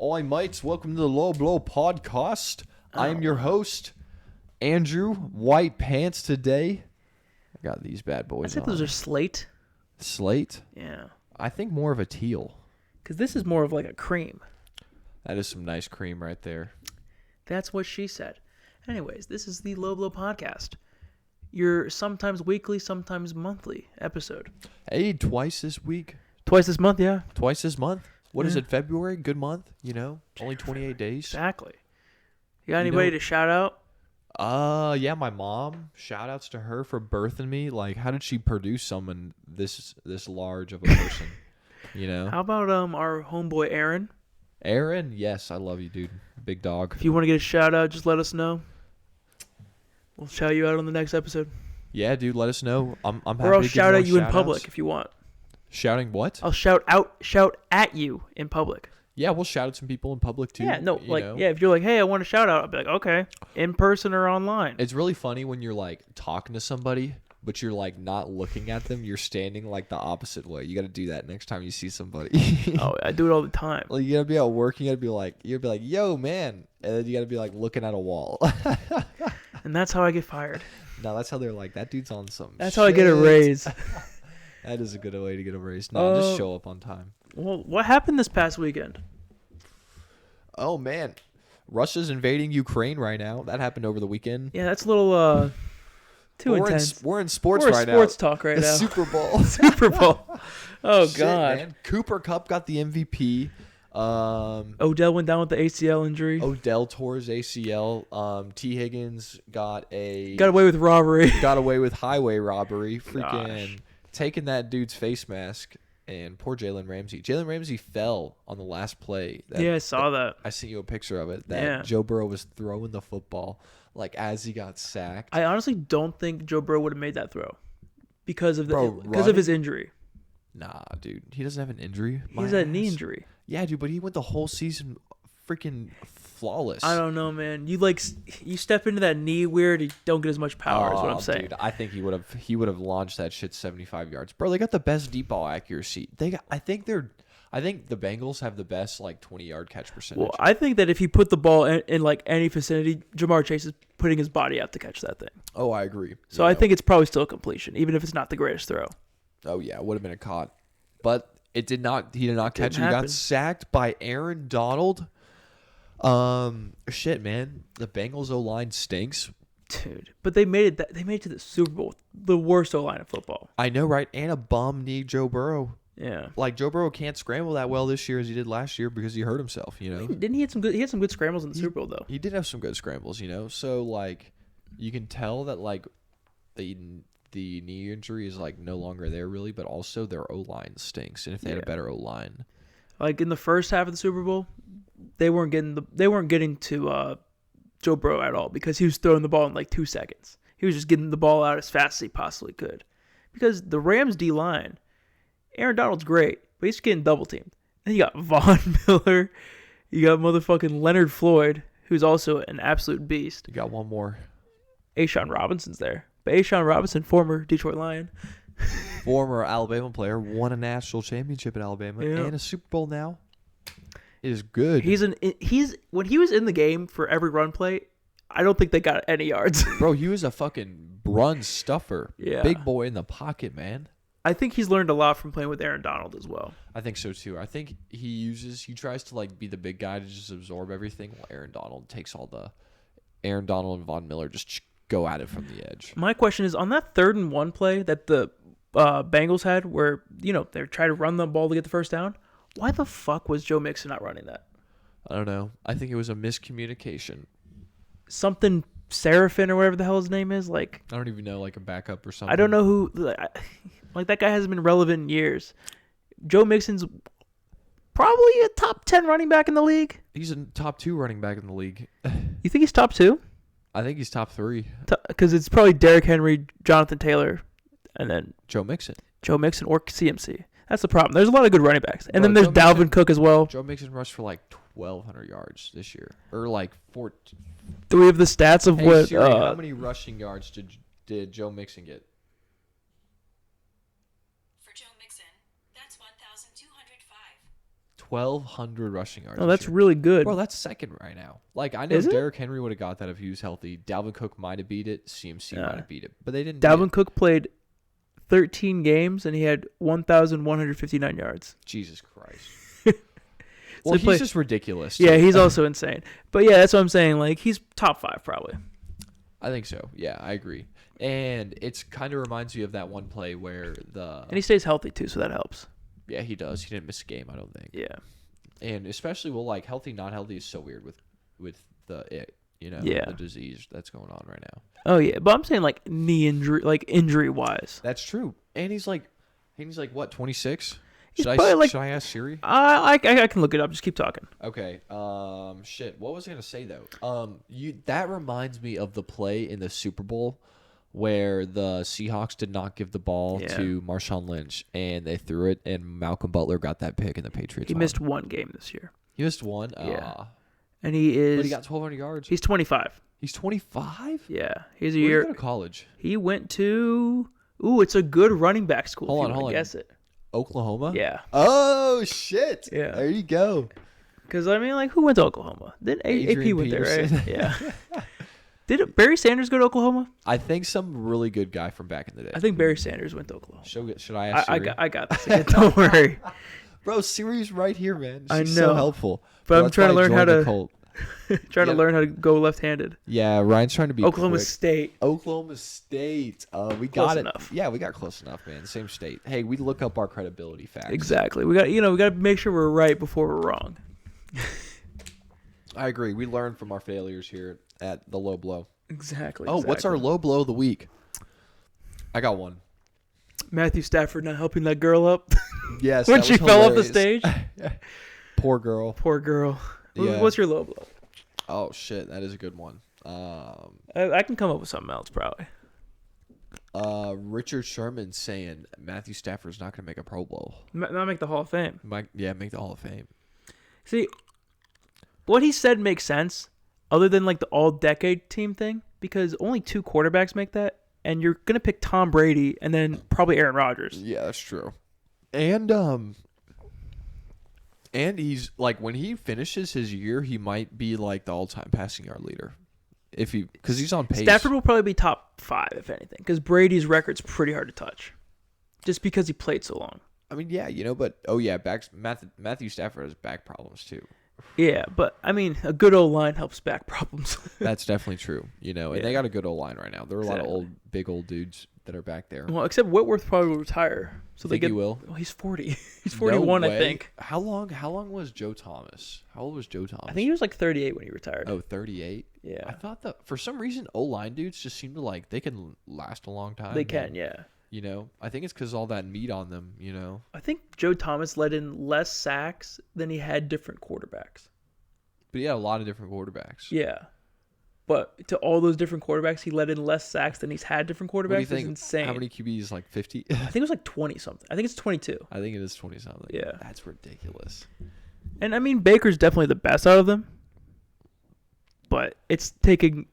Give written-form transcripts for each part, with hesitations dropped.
Oi, mates, welcome to the Low Blow Podcast. I am your host, Andrew White Pants today. I got these bad boys I said on. those are slate. Slate? Yeah. I think more of a teal. Because this is more of like a cream. That is some nice cream right there. That's what she said. Anyways, this is the Low Blow Podcast. Your sometimes weekly, sometimes monthly episode. Hey, twice this week. Twice this month, yeah. Twice this month. What is Yeah. it, February? Good month, you know? Only 28 days. Exactly. You got anybody to shout out? Yeah, my mom. Shout outs to her for birthing me. Like, how did she produce someone this large of a person? You know? How about our homeboy Aaron? Aaron, yes, I love you, dude. Big dog. If you want to get a shout out, just let us know. We'll shout you out on the next episode. Yeah, dude, let us know. I'm happy Or I'll to give shout more at you in shout-outs. public if you want. Shouting what? I'll shout at you in public. Yeah, we'll shout at some people in public too. Yeah, no, you like, know? yeah, if you're like, hey, I want a shout out, I'll be like, okay, in person or online. It's really funny when you're like talking to somebody, but you're like not looking at them. You're standing like the opposite way. You got to do that next time you see somebody. Oh, I do it all the time. Like, you gotta be at work. You gotta be like, yo, man, and then you gotta be like looking at a wall. And that's how I get fired. No, that's how they're like, that dude's on some. That's how I get a shit." raise. That is a good way to get a raise. No, just show up on time. Well, what happened this past weekend? Oh man, Russia's invading Ukraine right now. That happened over the weekend. Yeah, that's a little too intense. We're in sports We're right sports now. talk right the now. Super Bowl. Super Bowl. Oh Shit, God. man. Cooper Kupp got the MVP. Odell went down with the ACL injury. Odell tore his ACL. T. Higgins got away with robbery. got away with highway robbery. Freaking Gosh. taking that dude's face mask. And poor Jalen Ramsey. Jalen Ramsey fell on the last play. Yeah, I saw that. I sent you a picture of it. That Yeah. Joe Burrow was throwing the football like as he got sacked. I honestly don't think Joe Burrow would have made that throw because of Bro, his injury. Nah, dude. He doesn't have an injury. He has a knee injury. Yeah, dude, but he went the whole season freaking flawless. I don't know, man. You step into that knee weird, you don't get as much power. Is what I'm saying. Dude, I think he would have launched that shit 75 yards. Bro, they got the best deep ball accuracy. I think the Bengals have the best like 20-yard catch percentage. Well, I think that if he put the ball in like any vicinity, Jamar Chase is putting his body out to catch that thing. Oh, I agree. So I think it's probably still a completion, even if it's not the greatest throw. Oh yeah, it would have been a caught. But it did not. He did not catch it. Didn't He got happen. sacked by Aaron Donald. Shit, man. The Bengals O-line stinks. Dude, but they made it. They made it to the Super Bowl, the worst O-line in football. I know, right? And a bum knee Joe Burrow. Yeah. Like Joe Burrow can't scramble that well this year as he did last year because he hurt himself. You know. Didn't he had some good? He had some good scrambles in the Super Bowl though. He did have some good scrambles, you know. So like, you can tell that like the knee injury is like no longer there really, but also their O-line stinks. And if they had a better O-line, Like in the first half of the Super Bowl, they weren't getting to Joe Burrow at all because he was throwing the ball in like 2 seconds. He was just getting the ball out as fast as he possibly could. Because the Rams D line, Aaron Donald's great, but he's getting double teamed. And you got Von Miller, you got motherfucking Leonard Floyd, who's also an absolute beast. you got one more. A'Shawn Robinson's there. But A'Shawn Robinson, former Detroit Lion. Former Alabama player, won a national championship at Alabama and a Super Bowl now. It is good. When he was in the game for every run play, I don't think they got any yards. Bro, he was a fucking run stuffer. Yeah. Big boy in the pocket, man. I think he's learned a lot from playing with Aaron Donald as well. I think so too. I think he tries to like be the big guy to just absorb everything while Aaron Donald and Von Miller just go at it from the edge. My question is, on that 3rd and 1 play that the Bengals had where, they're trying to run the ball to get the first down, why the fuck was Joe Mixon not running that? I don't know. I think it was a miscommunication. Something Seraphin or whatever the hell his name is. Like, I don't even know, like a backup or something. I don't know who. Like, that guy hasn't been relevant in years. Joe Mixon's probably a top 10 running back in the league. He's a top 2 running back in the league. You think he's top 2? I think he's top 3. Because it's probably Derrick Henry, Jonathan Taylor, and then Joe Mixon or CMC. That's the problem. There's a lot of good running backs. And Bro, then there's Joe Dalvin Mixon- Cook as well. Joe Mixon rushed for like 1,200 yards this year. Or like 14. Do we have the stats of Hey, what? Siri, how many rushing yards did Joe Mixon get? For Joe Mixon, that's 1,205. 1,200 rushing yards. Oh, this that's year. really good. Bro, that's second right now. Like, I know Is it? Derrick Henry would have got that if he was healthy. Dalvin Cook might have beat it. CMC might have beat it. But they didn't beat Dalvin it. Cook played 13 games, and he had 1,159 yards. Jesus Christ. Well, he's just ridiculous. Yeah, he's also insane. But, yeah, that's what I'm saying. Like, he's top 5 probably. I think so. Yeah, I agree. And it's kind of reminds me of that one play where And he stays healthy, too, so that helps. Yeah, he does. He didn't miss a game, I don't think. Yeah. And especially, well, like, healthy, not healthy is so weird with the disease that's going on right now. Oh, yeah. But I'm saying, like, knee injury, like, injury-wise. That's true. And he's like, what, 26? Should I ask Siri? I can look it up. Just keep talking. Okay. Shit. What was I gonna say though? That reminds me of the play in the Super Bowl where the Seahawks did not give the ball to Marshawn Lynch and they threw it, and Malcolm Butler got that pick, and the Patriots. He missed one game this year. He missed one. Yeah. But And he got 1,200 yards. He's 25. He's 25. Yeah. He's a Where year. did he go to college? He went to. Ooh, it's a good running back school. Hold on. Guess it. Oklahoma? Yeah. Oh, shit. Yeah. There you go. Because, I mean, like, who went to Oklahoma? Then AP went there, right? Yeah. Did Barry Sanders go to Oklahoma? I think some really good guy from back in the day. I think Barry Sanders went to Oklahoma. Should I ask Siri? I got this again. Don't worry. Bro, Siri's right here, man. I She's know. so helpful. But I'm trying to learn how to to Yep. learn how to go left-handed. Yeah, Ryan's trying to be Oklahoma quick. State. Oklahoma State. We Close got it. enough. Yeah, we got close enough, man. Same state. Hey, we look up our credibility facts. Exactly. We got to make sure we're right before we're wrong. I agree. We learn from our failures here at the low blow. Exactly. Oh, what's our low blow of the week? I got one. Matthew Stafford not helping that girl up Yes, when that she was fell off the hilarious. stage. Poor girl. Poor girl. Yeah. What's your low blow? Oh shit, that is a good one. I can come up with something else probably. Richard Sherman saying Matthew Stafford's not going to make a Pro Bowl. Not make the Hall of Fame. Make the Hall of Fame. See, what he said makes sense, other than like the all-decade team thing, because only 2 quarterbacks make that, and you're gonna pick Tom Brady and then probably Aaron Rodgers. Yeah, that's true. And he's like, when he finishes his year, he might be like the all-time passing yard leader, because he's on pace. Stafford will probably be top 5 if anything, because Brady's record's pretty hard to touch, just because he played so long. I mean, yeah, but Matthew Stafford has back problems too. Yeah, but I mean, a good old line helps back problems. That's definitely true, and they got a good old line right now. There are a lot of big old dudes that are back there. Well, except Whitworth probably will retire. So Think he will? Well, he's 40. He's 41, No I way. think. How long was Joe Thomas? How old was Joe Thomas? I think he was like 38 when he retired. Oh, 38? Yeah. I thought that for some reason O-line dudes just seem to like they can last a long time. They can, yeah. I think it's because all that meat on them, I think Joe Thomas let in less sacks than he had different quarterbacks. But he had a lot of different quarterbacks. Yeah. But to all those different quarterbacks, he let in less sacks than he's had different quarterbacks. What do you think? It's insane. How many QBs? Like 50? I think it was like 20 something. I think it's 22. I think it is 20 something. Yeah. That's ridiculous. And I mean, Baker's definitely the best out of them. But it's taking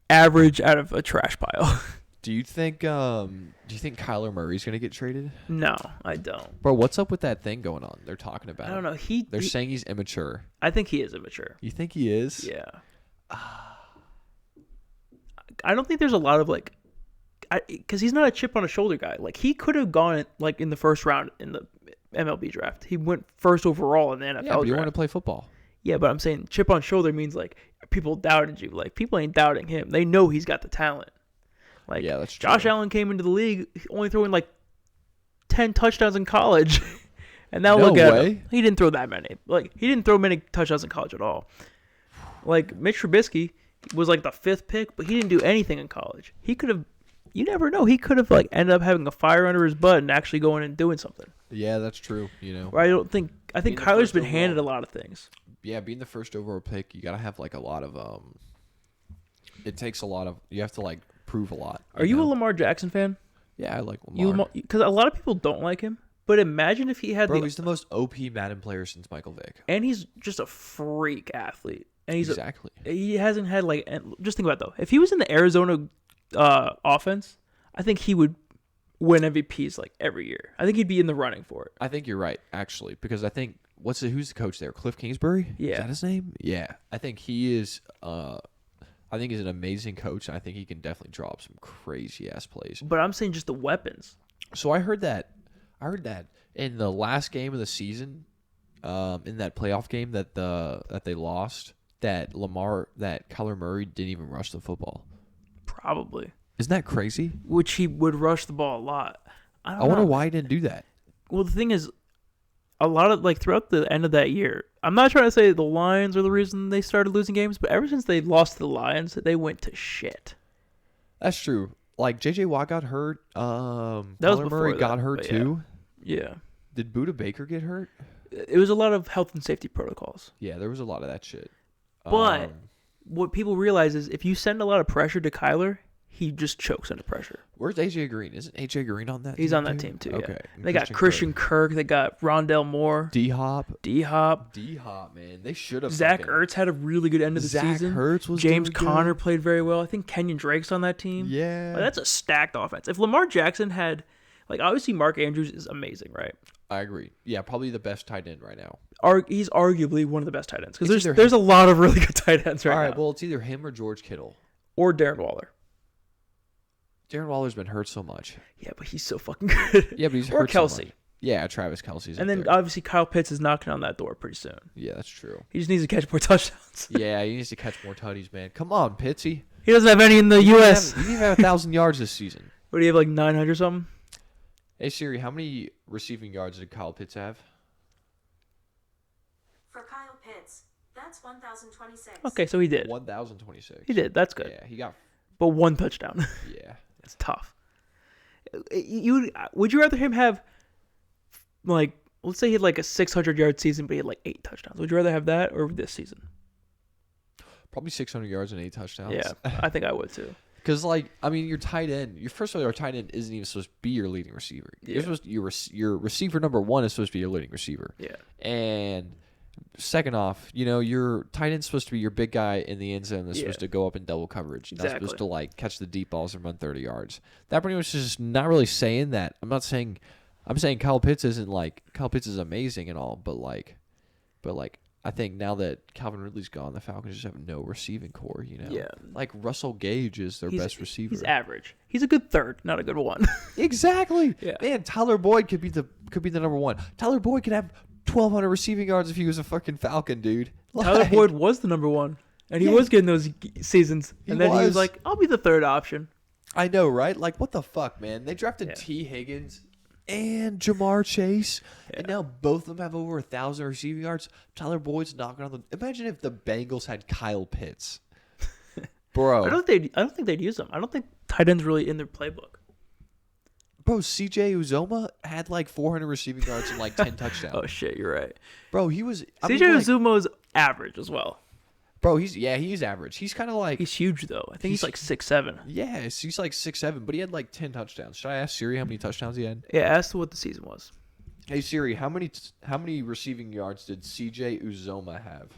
average out of a trash pile. Do you think Kyler Murray's gonna get traded? No, I don't. Bro, what's up with that thing going on? They're talking about. I don't know. They're saying he's immature. I think he is immature. You think he is? Yeah. I don't think there's a lot of because he's not a chip on a shoulder guy. Like he could have gone like in the first round in the MLB draft. He went first overall in the NFL Yeah, but you draft. want to play football. Yeah, but I'm saying chip on shoulder means like people doubted you. Like people ain't doubting him. They know he's got the talent. Like Yeah, that's true. Josh Allen came into the league only throwing like 10 touchdowns in college. And now No look at way. him. He didn't throw that many. Like he didn't throw many touchdowns in college at all. Like Mitch Trubisky was like the 5th pick, but he didn't do anything in college. He could have, you never know. He could have like ended up having a fire under his butt and actually going and doing something. Yeah, that's true. Where I think Being the Kyler's first been overall. handed a lot of things. Yeah, being the first overall pick, you gotta have like a lot of It takes a lot of. You have to like prove a lot. Are you a Lamar Jackson fan? Yeah, I like Lamar. Because a lot of people don't like him. But imagine if he had He's the most OP Madden player since Michael Vick. and he's just a freak athlete. And Exactly. He hasn't had like, and just think about it though. If he was in the Arizona offense, I think he would win MVPs like every year. I think he'd be in the running for it. I think you're right, actually, because I think who's the coach there? Cliff Kingsbury? Yeah. Is that his name? Yeah. I think he is I think he's an amazing coach. I think he can definitely draw up some crazy ass plays. But I'm saying just the weapons. So I heard that in the last game of the season, in that playoff game that they lost, that Kyler Murray didn't even rush the football. Probably. Isn't that crazy? Which he would rush the ball a lot. I wonder why he didn't do that. Well, the thing is, a lot of throughout the end of that year, I'm not trying to say the Lions are the reason they started losing games, but ever since they lost to the Lions, they went to shit. That's true. Like J.J. Watt got hurt. Kyler Murray got hurt too. Yeah. Did Budda Baker get hurt? It was a lot of health and safety protocols. Yeah, there was a lot of that shit. But what people realize is if you send a lot of pressure to Kyler, he just chokes under pressure. Where's AJ Green? Isn't AJ Green on that? He's on that team too. Okay. Yeah. They got Christian Kirk. They got Rondell Moore. D-Hop, man. They should have. Zach Ertz had a really good end of the season. Zach Ertz was James doing Conner good. played very well. I think Kenyon Drake's on that team. Yeah. That's a stacked offense. If Lamar Jackson had, obviously Mark Andrews is amazing, right? I agree. Yeah, probably the best tight end right now. He's arguably one of the best tight ends because there's a lot of really good tight ends right now. All right, well, it's either him or George Kittle. Or Darren Waller. Darren Waller's been hurt so much. Yeah, but he's so fucking good. Yeah, but he's or hurt Kelsey. so much. Yeah, Travis Kelsey's And then there. obviously Kyle Pitts is knocking on that door pretty soon. Yeah, that's true. He just needs to catch more touchdowns. Yeah, he needs to catch more tutties, man. Come on, Pitsy. He doesn't have any in the U.S. He didn't even have 1,000 yards this season. What do you have, 900 something? Hey, Siri, how many receiving yards did Kyle Pitts have? For Kyle Pitts, that's 1,026. Okay, so he did. 1,026. He did. That's good. Yeah, he got... But one touchdown. Yeah. That's tough. Would you rather him have, let's say he had a 600-yard season, but he had 8 touchdowns. Would you rather have that or this season? Probably 600 yards and 8 touchdowns. Yeah, I think I would too. Because, your tight end, your tight end isn't even supposed to be your leading receiver. Yeah. Your receiver number 1 is supposed to be your leading receiver. Yeah. And second off, your tight end's supposed to be your big guy in the end zone that's supposed to go up in double coverage. Exactly. Not supposed to, catch the deep balls and run 30 yards. That pretty much is just not really saying that. I'm saying Kyle Pitts isn't, Kyle Pitts is amazing and all, but I think now that Calvin Ridley's gone, the Falcons just have no receiving core, Yeah. Russell Gage is their best receiver. He's average. He's a good third, not a good one. Exactly. Yeah. Man, Tyler Boyd could be the number 1. Tyler Boyd could have 1,200 receiving yards if he was a fucking Falcon, dude. Tyler Boyd was the number 1, and he was getting those seasons. And then he was like, I'll be the third option. I know, right? What the fuck, man? They drafted Yeah. T. Higgins and Jamar Chase, and now both of them have over 1,000 receiving yards. Tyler Boyd's knocking on them. Imagine if the Bengals had Kyle Pitts, bro. I don't think they'd use him. I don't think tight ends really in their playbook. Bro, CJ Uzomah had 400 receiving yards and 10 touchdowns. Oh shit, you're right. Bro, he was. CJ Uzomah is average as well. Bro, he's average. He's kind of He's huge though. I think he's 6'7". Yeah, he's 6'7", but he had 10 touchdowns. Should I ask Siri how many touchdowns he had? Yeah, ask what the season was. Hey Siri, how many receiving yards did CJ Uzomah have?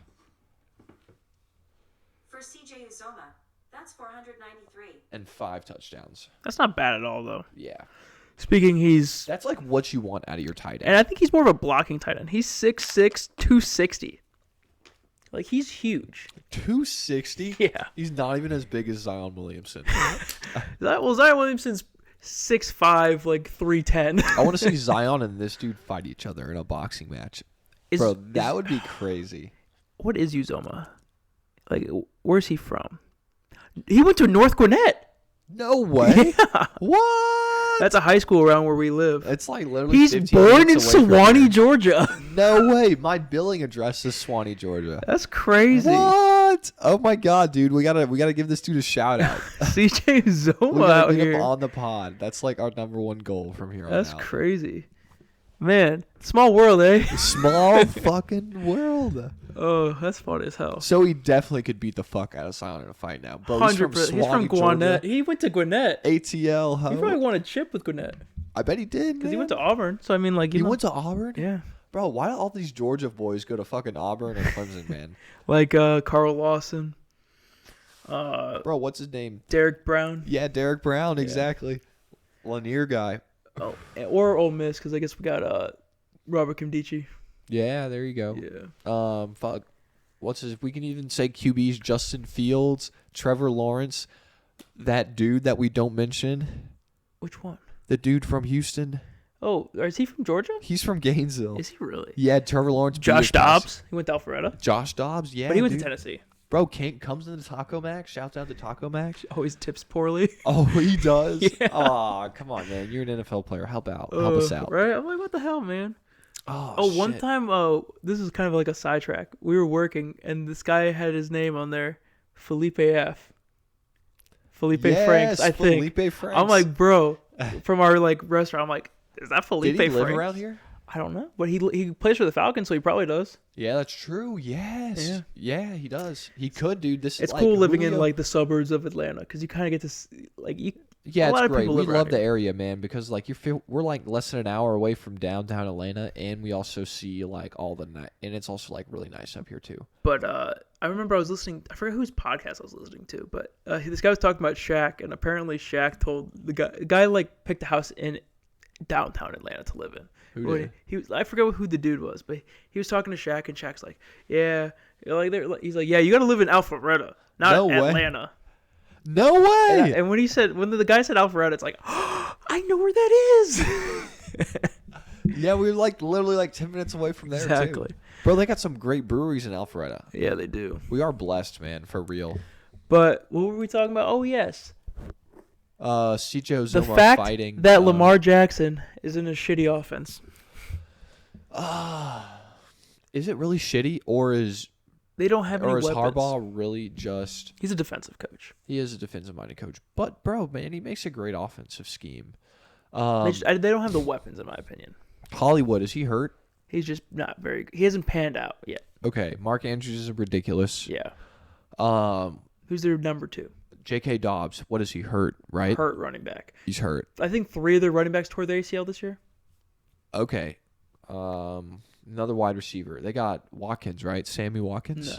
For CJ Uzomah, that's 493. And 5 touchdowns. That's not bad at all though. Yeah. Speaking, That's what you want out of your tight end. And I think he's more of a blocking tight end. He's 6'6", 260. He's huge. 260? Yeah. He's not even as big as Zion Williamson. Zion Williamson's 6'5", 310. I want to see Zion and this dude fight each other in a boxing match. Bro, that would be crazy. What is Uzomah? Where's he from? He went to North Gwinnett. No way. Yeah. What? That's a high school around where we live. It's literally He's 15 born in minutes away from Sewanee, here. Georgia. No way. My billing address is Swanee, Georgia. That's crazy. What? Oh my god, dude. We gotta give this dude a shout out. CJ We Uzomah gotta out get here. him on the pod. That's our number 1 goal from here on That's out. crazy. Man, small world, eh? Small fucking world. Oh, that's funny as hell. So he definitely could beat the fuck out of Zion in a fight now. Bro, he's from 100%. He's Swanee, from Gwinnett. Georgia. He went to Gwinnett. ATL, huh? He probably won a chip with Gwinnett. I bet he did, Because he went to Auburn. So, I mean, He went to Auburn? Yeah. Bro, why do all these Georgia boys go to fucking Auburn and Clemson, man? Carl Lawson. Bro, what's his name? Derek Brown. Yeah, Derek Brown, exactly. Lanier guy. Oh, or Ole Miss, because I guess we got Robert Kimdichie. Yeah, there you go. Yeah. Fuck. We can even say QBs: Justin Fields, Trevor Lawrence, that dude that we don't mention, Which one? the dude from Houston. Oh, is he from Georgia? He's from Gainesville. Is he really? Yeah, Trevor Lawrence. Josh Dobbs. He went to Alpharetta. Josh Dobbs, yeah. But he went dude. to Tennessee. Bro, Kent comes into Taco Mac. Shouts out to Taco Mac. Always tips poorly. Oh, he does? Yeah. Aw, come on, man. You're an NFL player. Help out. Help us out. Right? I'm like, what the hell, man? Oh, One shit. time, this is kind of like a sidetrack. We were working, and this guy had his name on there, Felipe F. Felipe Franks, I think. Felipe Franks. I'm like, bro, from our like restaurant. I'm like, is that Felipe Did he live Franks? around here? I don't know, but he plays for the Falcons, so he probably does. Yeah, that's true. Yes. Yeah, he does. He could, dude. This It's is cool like living in Julio. like the suburbs of Atlanta because you kind of get to like you. Yeah, a lot it's of great. people We live around love the here. area, man, because like we're like less than an hour away from downtown Atlanta, and we also see like all the night, and it's also like really nice up here too. But I remember I was listening. I forget whose podcast I was listening to, but this guy was talking about Shaq, and apparently Shaq told the guy like picked a house in downtown Atlanta to live in. Who did? He was, I forget who the dude was, but he was talking to Shaq, and Shaq's like, yeah, he's like, yeah, you got to live in Alpharetta, not No way. Atlanta. No way. And when the guy said Alpharetta, it's like, oh, I know where that is. Yeah, we were like literally like 10 minutes away from there Exactly. too. Bro, they got some great breweries in Alpharetta. Yeah, they do. We are blessed, man, for real. But what were we talking about? Oh, yes. CJ The Uzomah fact fighting that Lamar Jackson is in a shitty offense. Is it really shitty, or is They don't have any or is weapons. Harbaugh really just? He's a defensive coach. He is a defensive-minded coach, but bro, man, he makes a great offensive scheme. They don't have the weapons, in my opinion. Hollywood, is he hurt? He's just not very good. He hasn't panned out yet. Okay, Mark Andrews is ridiculous. Yeah. Um, Who's their number 2? J.K. Dobbs, what is he hurt? Right, Hurt running back. he's hurt. I think 3 of their running backs tore their ACL this year. Okay, another wide receiver. They got Watkins, right? Sammy Watkins.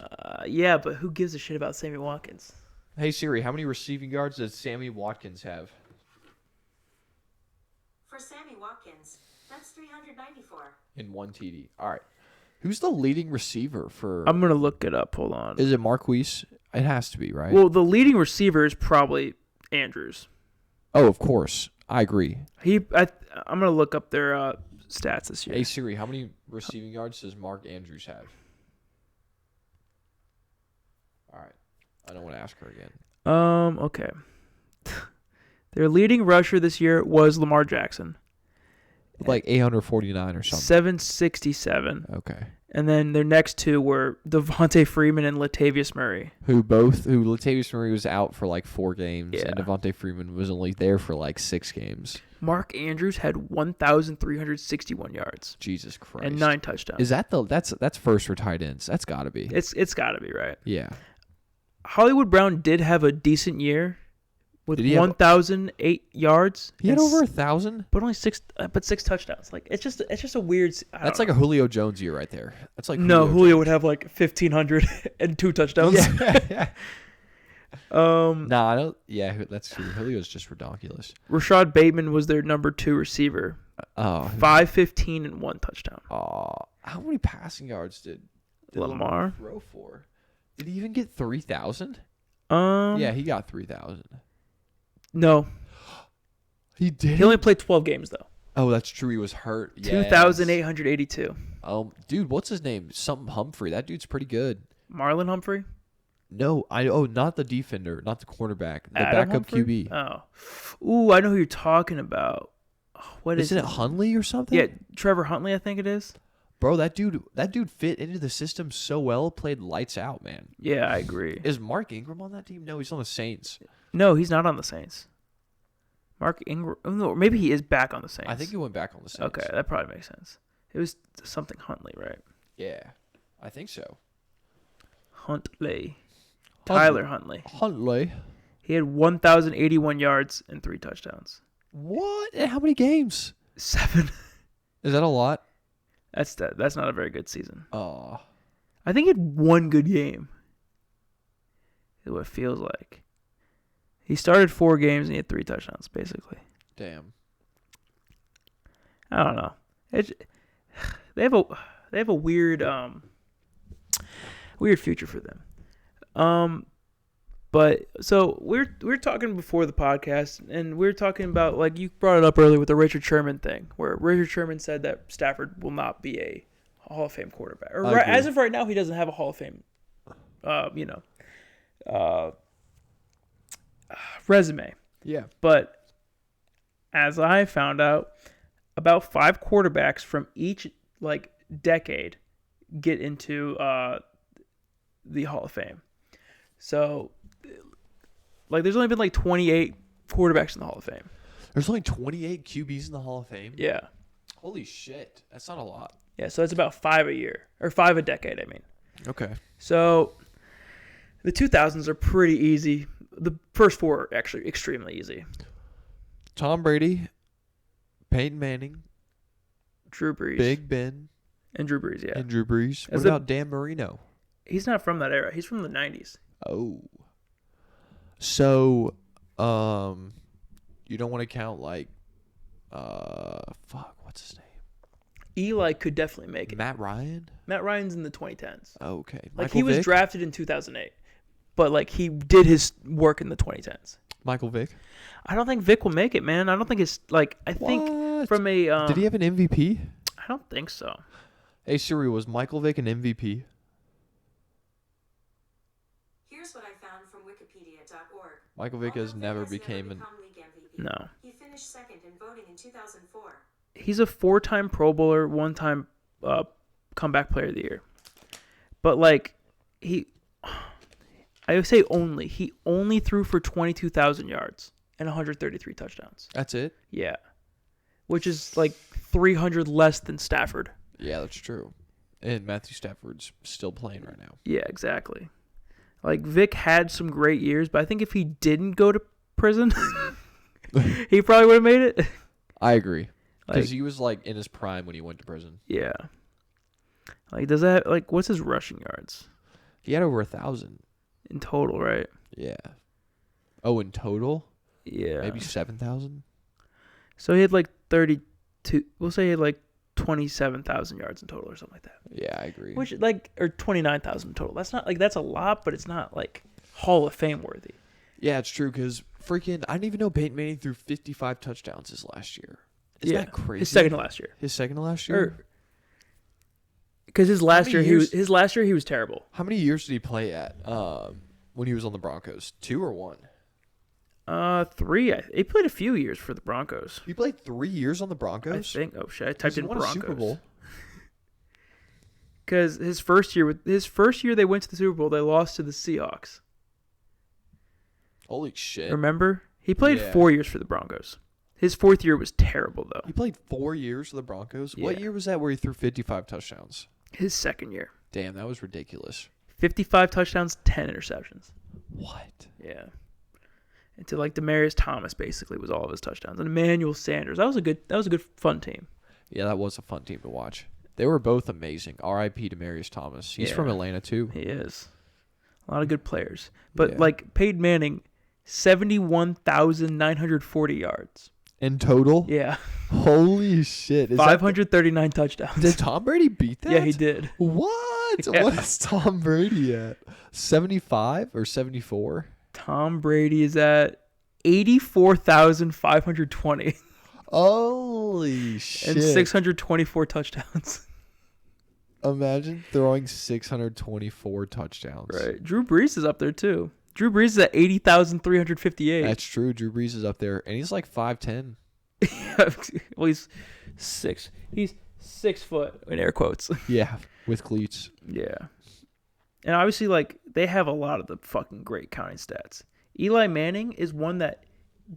Yeah, but who gives a shit about Sammy Watkins? Hey Siri, how many receiving yards does Sammy Watkins have? For Sammy Watkins, that's 394. In one TD. All right. Who's the leading receiver for? I'm going to look it up. Hold on. Is it Marquise? It has to be, right? Well, the leading receiver is probably Andrews. Oh, of course. I agree. I'm going to look up their stats this year. Hey Siri, how many receiving yards does Mark Andrews have? All right. I don't want to ask her again. Okay. Their leading rusher this year was Lamar Jackson. Like 849 or something. 767. Okay. And then their next 2 were Devontae Freeman and Latavius Murray. Who Latavius Murray was out for like 4 games, Yeah. and Devontae Freeman was only there for like 6 games. Mark Andrews had 1,361 yards Jesus Christ. and 9 touchdowns. Is that that's first for tight ends? That's got to be. It's got to be, right? Yeah. Hollywood Brown did have a decent year with Did he have- 1,008 yards. He had and over 1,000. but only 6 touchdowns. Like it's just a weird. That's like a Julio Jones year right there. That's like no. Julio Julio would have like 1,500 and 2 touchdowns. Yeah. Nah, I don't. Yeah, that's true. Julio's just ridiculous. Rashad Bateman was their number 2 receiver. Oh, 515 and 1 touchdown. how many passing yards did Lamar throw for? Did he even get 3,000? Yeah, he got 3,000. No, He did. he only played 12 games though. Oh, that's true. He was hurt. Yes. 2,882. Dude, what's his name? Something Humphrey. That dude's pretty good. Marlon Humphrey. No, not the defender, not the cornerback, the Adam backup Humphrey? QB. Oh, ooh, I know who you're talking about. What is Isn't it Huntley or something? Yeah, Trevor Huntley, I think it is. Bro, that dude fit into the system so well, played lights out, man. Yeah, I agree. Is Mark Ingram on that team? No, he's on the Saints. No, he's not on the Saints. Mark Ingram. Oh, no, maybe he is back on the Saints. I think he went back on the Saints. Okay, that probably makes sense. It was something Huntley, right? Yeah, I think so. Huntley. Tyler Huntley. Huntley. He had 1,081 yards and 3 touchdowns. What? And how many games? 7. Is that a lot? That's not a very good season. Oh. I think he had 1 good game. Is what it feels like. He started 4 games and he had 3 touchdowns, basically. Damn. I don't know. they have a weird future for them. But so we're talking before the podcast, and we're talking about, like, you brought it up earlier with the Richard Sherman thing, where Richard Sherman said that Stafford will not be a Hall of Fame quarterback. Or as of right now, he doesn't have a Hall of Fame, resume. Yeah. But as I found out, about 5 quarterbacks from each decade get into the Hall of Fame. So, there's only been 28 quarterbacks in the Hall of Fame. There's only 28 QBs in the Hall of Fame? Yeah. Holy shit. That's not a lot. Yeah, so it's about 5 a year. Or 5 a decade, I mean. Okay. So, the 2000s are pretty easy. The first 4 are actually extremely easy. Tom Brady, Peyton Manning, Drew Brees. Big Ben. And Drew Brees, yeah. And Drew Brees. What about Dan Marino? He's not from that era. He's from the 90s. Oh. So, you don't want to count, what's his name? Eli could definitely make it. Matt Ryan? Matt Ryan's in the 2010s. Okay. He was drafted in 2008. But, he did his work in the 2010s. Michael Vick? I don't think Vick will make it, man. I don't think it's, I think from a... Did he have an MVP? I don't think so. Hey, Siri, was Michael Vick an MVP? Here's what I found from Wikipedia.org. Michael Vick has never became an... league MVP. No. He finished second in voting in 2004. He's a 4-time Pro Bowler, 1-time comeback player of the year. But, I would say he only threw for 22,000 yards and 133 touchdowns. That's it? Yeah. Which is 300 less than Stafford. Yeah, that's true. And Matthew Stafford's still playing right now. Yeah, exactly. Vic had some great years, but I think if he didn't go to prison, he probably would have made it. I agree. Because he was, in his prime when he went to prison. Yeah. Does that, what's his rushing yards? He had over 1,000. In total, right? Yeah. Oh, in total? Yeah. Maybe 7,000? So he had 32, we'll say he had 27,000 yards in total or something like that. Yeah, I agree. Which, or 29,000 total. That's not, that's a lot, but it's not, Hall of Fame worthy. Yeah, it's true, because freaking, I didn't even know Peyton Manning threw 55 touchdowns his last year. Isn't that crazy? His second to last year. His second to last year? Because his last year he was terrible. How many years did he play at when he was on the Broncos? 2 or 1? 3. He played a few years for the Broncos. He played 3 years on the Broncos? I think. Oh shit! I typed in Broncos. Super Bowl. Because his first year they went to the Super Bowl, they lost to the Seahawks. Holy shit! Remember? He played 4 years for the Broncos. His 4th year was terrible though. He played 4 years for the Broncos. Yeah. What year was that where he threw 55 touchdowns? His second year. Damn, that was ridiculous. 55 touchdowns, 10 interceptions. What? Yeah. And to Demaryius Thomas basically was all of his touchdowns. And Emmanuel Sanders. That was a good fun team. Yeah, that was a fun team to watch. They were both amazing. R.I.P. Demaryius Thomas. He's from Atlanta too. He is. A lot of good players. But Peyton Manning, 71,940 yards. In total? Yeah. Holy shit. 539 touchdowns. Did Tom Brady beat that? Yeah, he did. What? Yeah. What is Tom Brady at? 75 or 74? Tom Brady is at 84,520. Holy shit. And 624 touchdowns. Imagine throwing 624 touchdowns. Right. Drew Brees is up there too. Drew Brees is at 80,358. That's true. Drew Brees is up there. And he's 5'10". Well, he's 6. He's 6 foot in air quotes. Yeah, with cleats. Yeah. And obviously, they have a lot of the fucking great counting stats. Eli Manning is one that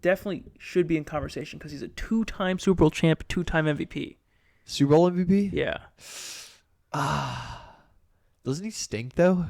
definitely should be in conversation because he's a 2-time Super Bowl champ, 2-time MVP. Super Bowl MVP? Yeah. Doesn't he stink, though?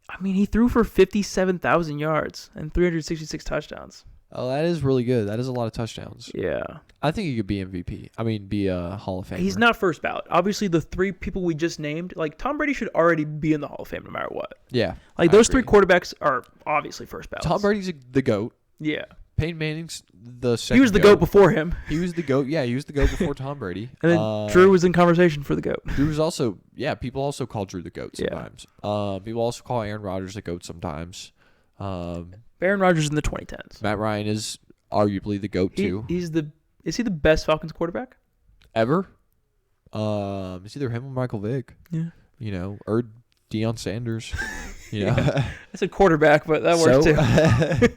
I mean, he threw for 57,000 yards and 366 touchdowns. Oh, that is really good. That is a lot of touchdowns. Yeah. I think he could be MVP. I mean, be a Hall of Famer. He's not first ballot. Obviously, the 3 people we just named, Tom Brady should already be in the Hall of Fame no matter what. Yeah. Those 3 quarterbacks are obviously first ballots. Tom Brady's the GOAT. Yeah. Peyton Manning's the second. He was the GOAT before him. He was the GOAT. Yeah, he was the GOAT before Tom Brady. And then Drew was in conversation for the GOAT. Drew was also, people also call Drew the GOAT sometimes. People also call Aaron Rodgers the GOAT sometimes. Aaron Rodgers in the 2010s. Matt Ryan is arguably the GOAT too. Is he the best Falcons quarterback? Ever? It's either him or Michael Vick. Yeah. Or Deion Sanders. I said quarterback, but that works too.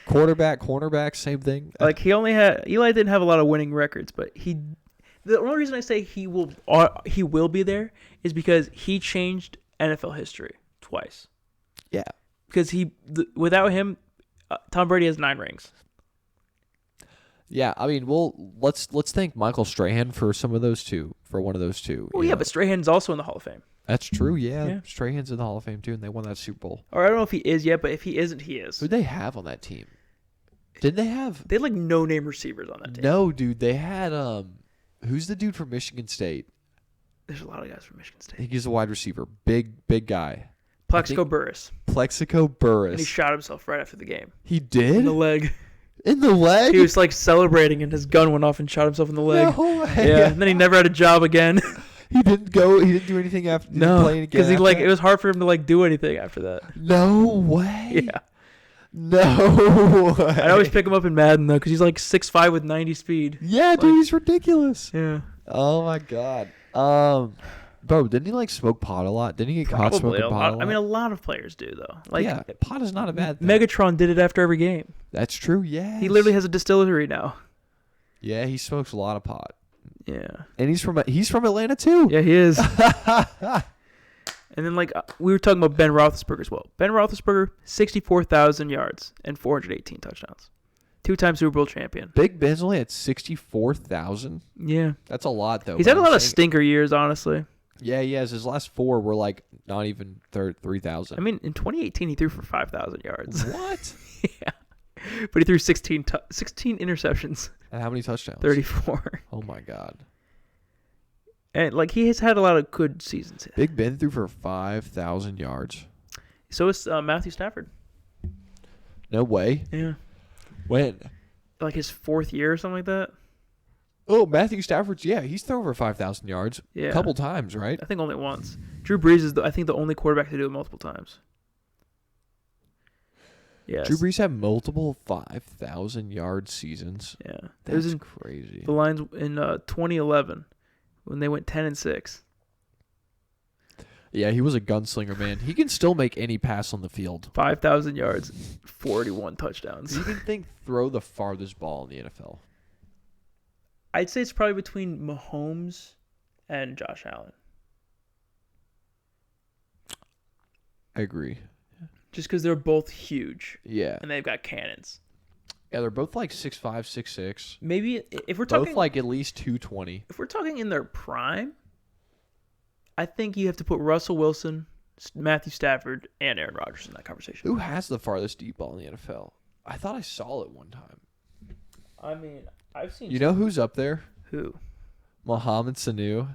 Quarterback, cornerback, same thing. Like Eli didn't have a lot of winning records, but the only reason I say he will be there is because he changed NFL history twice. Yeah. Because without him, Tom Brady has 9 rings. Yeah, I mean, let's thank Michael Strahan for some of those two, for one of those two. Well, but Strahan's also in the Hall of Fame. That's true, yeah. Strahan's in the Hall of Fame too, and they won that Super Bowl. Or I don't know if he is yet, but if he isn't, he is. Who'd they have on that team? Did they have? They had like no-name receivers on that team. No, dude, they had who's the dude from Michigan State? There's a lot of guys from Michigan I State. think he's a wide receiver, big guy. Plexico Burress. And he shot himself right after the game. He did? In the leg. In the leg? He was like celebrating and his gun went off and shot himself in the leg. No way. Yeah, and then he never had a job again. He didn't do anything after playing again. Because it was hard for him to do anything after that. No way. Yeah. No way. I always pick him up in Madden though, because he's like 6'5" with 90 speed. Yeah, dude, he's ridiculous. Yeah. Oh my god. Bro, didn't he smoke pot a lot? Didn't he get caught smoking pot a lot? I mean, a lot of players do though. Pot is not a bad thing. Megatron did it after every game. That's true. Yeah. He literally has a distillery now. Yeah, he smokes a lot of pot. Yeah. And he's from Atlanta too. Yeah, he is. And then we were talking about Ben Roethlisberger as well. Ben Roethlisberger, 64,000 yards and 418 touchdowns. 2-time Super Bowl champion. Big Ben's only at 64,000. Yeah. That's a lot though. He's had a lot of stinker years, honestly. Yeah, he has. His last 4 were not even 3,000. I mean, in 2018 he threw for 5,000 yards. What? Yeah. But he threw 16 interceptions. And how many touchdowns? 34. Oh my god. And he has had a lot of good seasons. Big Ben threw for 5,000 yards. So is Matthew Stafford. No way. Yeah. When? His 4th year or something like that. Oh, Matthew Stafford's, he's thrown for 5,000 yards a couple times, right? I think only once. Drew Brees is, I think, the only quarterback to do it multiple times. Yeah. Drew Brees had multiple 5,000-yard seasons. Yeah. That's crazy. The Lions in 2011 when they went 10-6. Yeah, he was a gunslinger, man. He can still make any pass on the field. 5,000 yards, 41 touchdowns. Who do you think throw the farthest ball in the NFL? I'd say it's probably between Mahomes and Josh Allen. I agree. Just because they're both huge. Yeah. And they've got cannons. Yeah, they're both 6'5", 6'6". Maybe if we're talking... Both at least 220. If we're talking in their prime, I think you have to put Russell Wilson, Matthew Stafford, and Aaron Rodgers in that conversation. Who has the farthest deep ball in the NFL? I thought I saw it one time. I mean, I've seen... You know who's up there? Who? Mohamed Sanu.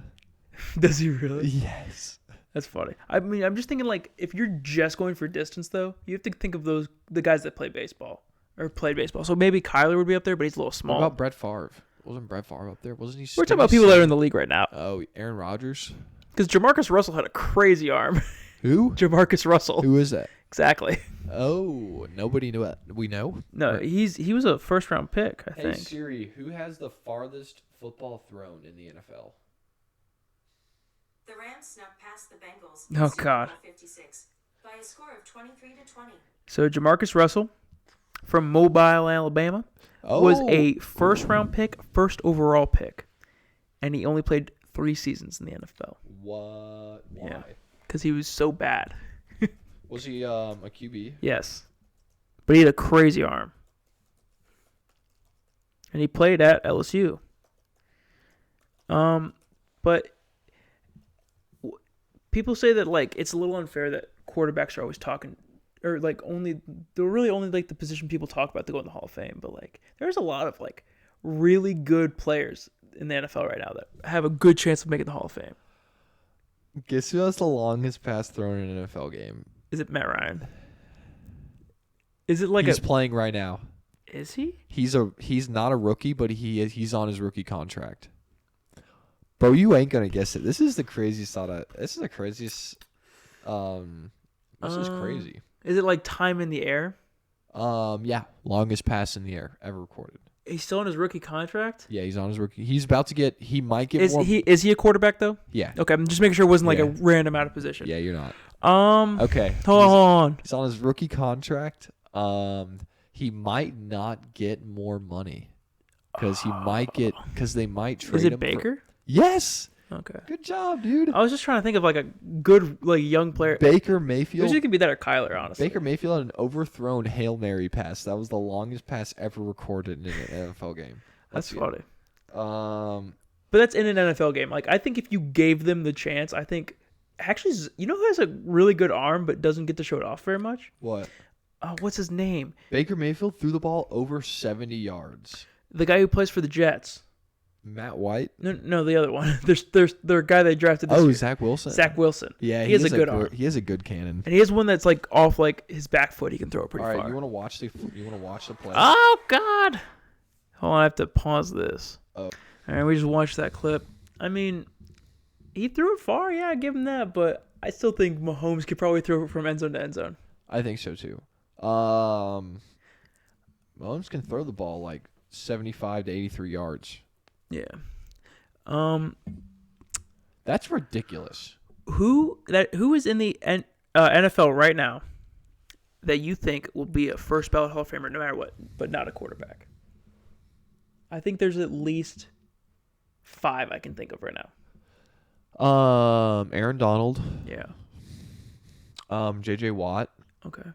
Does he really? Yes. That's funny. I mean, I'm just thinking if you're just going for distance though, you have to think of the guys that play baseball or played baseball. So maybe Kyler would be up there, but he's a little small. What about Brett Favre? Wasn't Brett Favre up there? Wasn't he? We're talking about people that are in the league right now. Oh, Aaron Rodgers. Because Jamarcus Russell had a crazy arm. Who? Jamarcus Russell. Who is that? Exactly. Oh, nobody knew it. We know? No, he was a first-round pick, I think. Hey, Siri, who has the farthest football thrown in the NFL? The Rams snuck past the Bengals Oh, God. 56 by a score of 23-20. So Jamarcus Russell from Mobile, Alabama, was a first-round pick, first overall pick, and he only played 3 seasons in the NFL. What? Why? Yeah, because he was so bad. Was he a QB? Yes, but he had a crazy arm, and he played at LSU. But people say that it's a little unfair that quarterbacks are always talking, or they're really only the position people talk about to go in the Hall of Fame. But there's a lot of really good players in the NFL right now that have a good chance of making the Hall of Fame. Guess who has the longest pass thrown in an NFL game? Is it Matt Ryan? Is it He's playing right now. Is he? He's not a rookie, but he's on his rookie contract. Bro, you ain't gonna guess it. This is the craziest thought. This is the craziest. This is crazy. Is it like time in the air? Yeah, longest pass in the air ever recorded. He's still on his rookie contract? Yeah, he's on his rookie. He's about to get. He might get. Is he a quarterback though? Yeah. Okay, I'm just making sure it wasn't like a random out of position. Yeah, you're not. Okay. Hold on. He's on his rookie contract. He might not get more money because they might trade him. Is it Baker? Yes. Okay. Good job, dude. I was just trying to think of like a good young player. Baker Mayfield. Who's gonna be that or Kyler, honestly? Baker Mayfield had an overthrown Hail Mary pass. That was the longest pass ever recorded in an NFL game. That's funny. But that's in an NFL game. Like, I think if you gave them the chance, I think actually, you know who has a really good arm but doesn't get to show it off very much? What? What's his name? Baker Mayfield threw the ball over 70 yards. The guy who plays for the Jets. Matt White? No, the other one. There's the guy they drafted this year. Zach Wilson. Zach Wilson. Yeah, he has a good arm. He has a good cannon. And he has one that's like off like his back foot. He can throw it pretty far. All right, you want to watch the play? Oh God! Hold on, I have to pause this. Oh. All right, we just watched that clip. I mean, he threw it far. Yeah, I give him that. But I still think Mahomes could probably throw it from end zone to end zone. I think so too. Mahomes can throw the ball like 75 to 83 yards. Yeah. That's ridiculous. Who is in the NFL right now that you think will be a first ballot Hall of Famer no matter what, but not a quarterback? I think there's at least 5 I can think of right now. Aaron Donald. Yeah. J.J. Watt. Okay.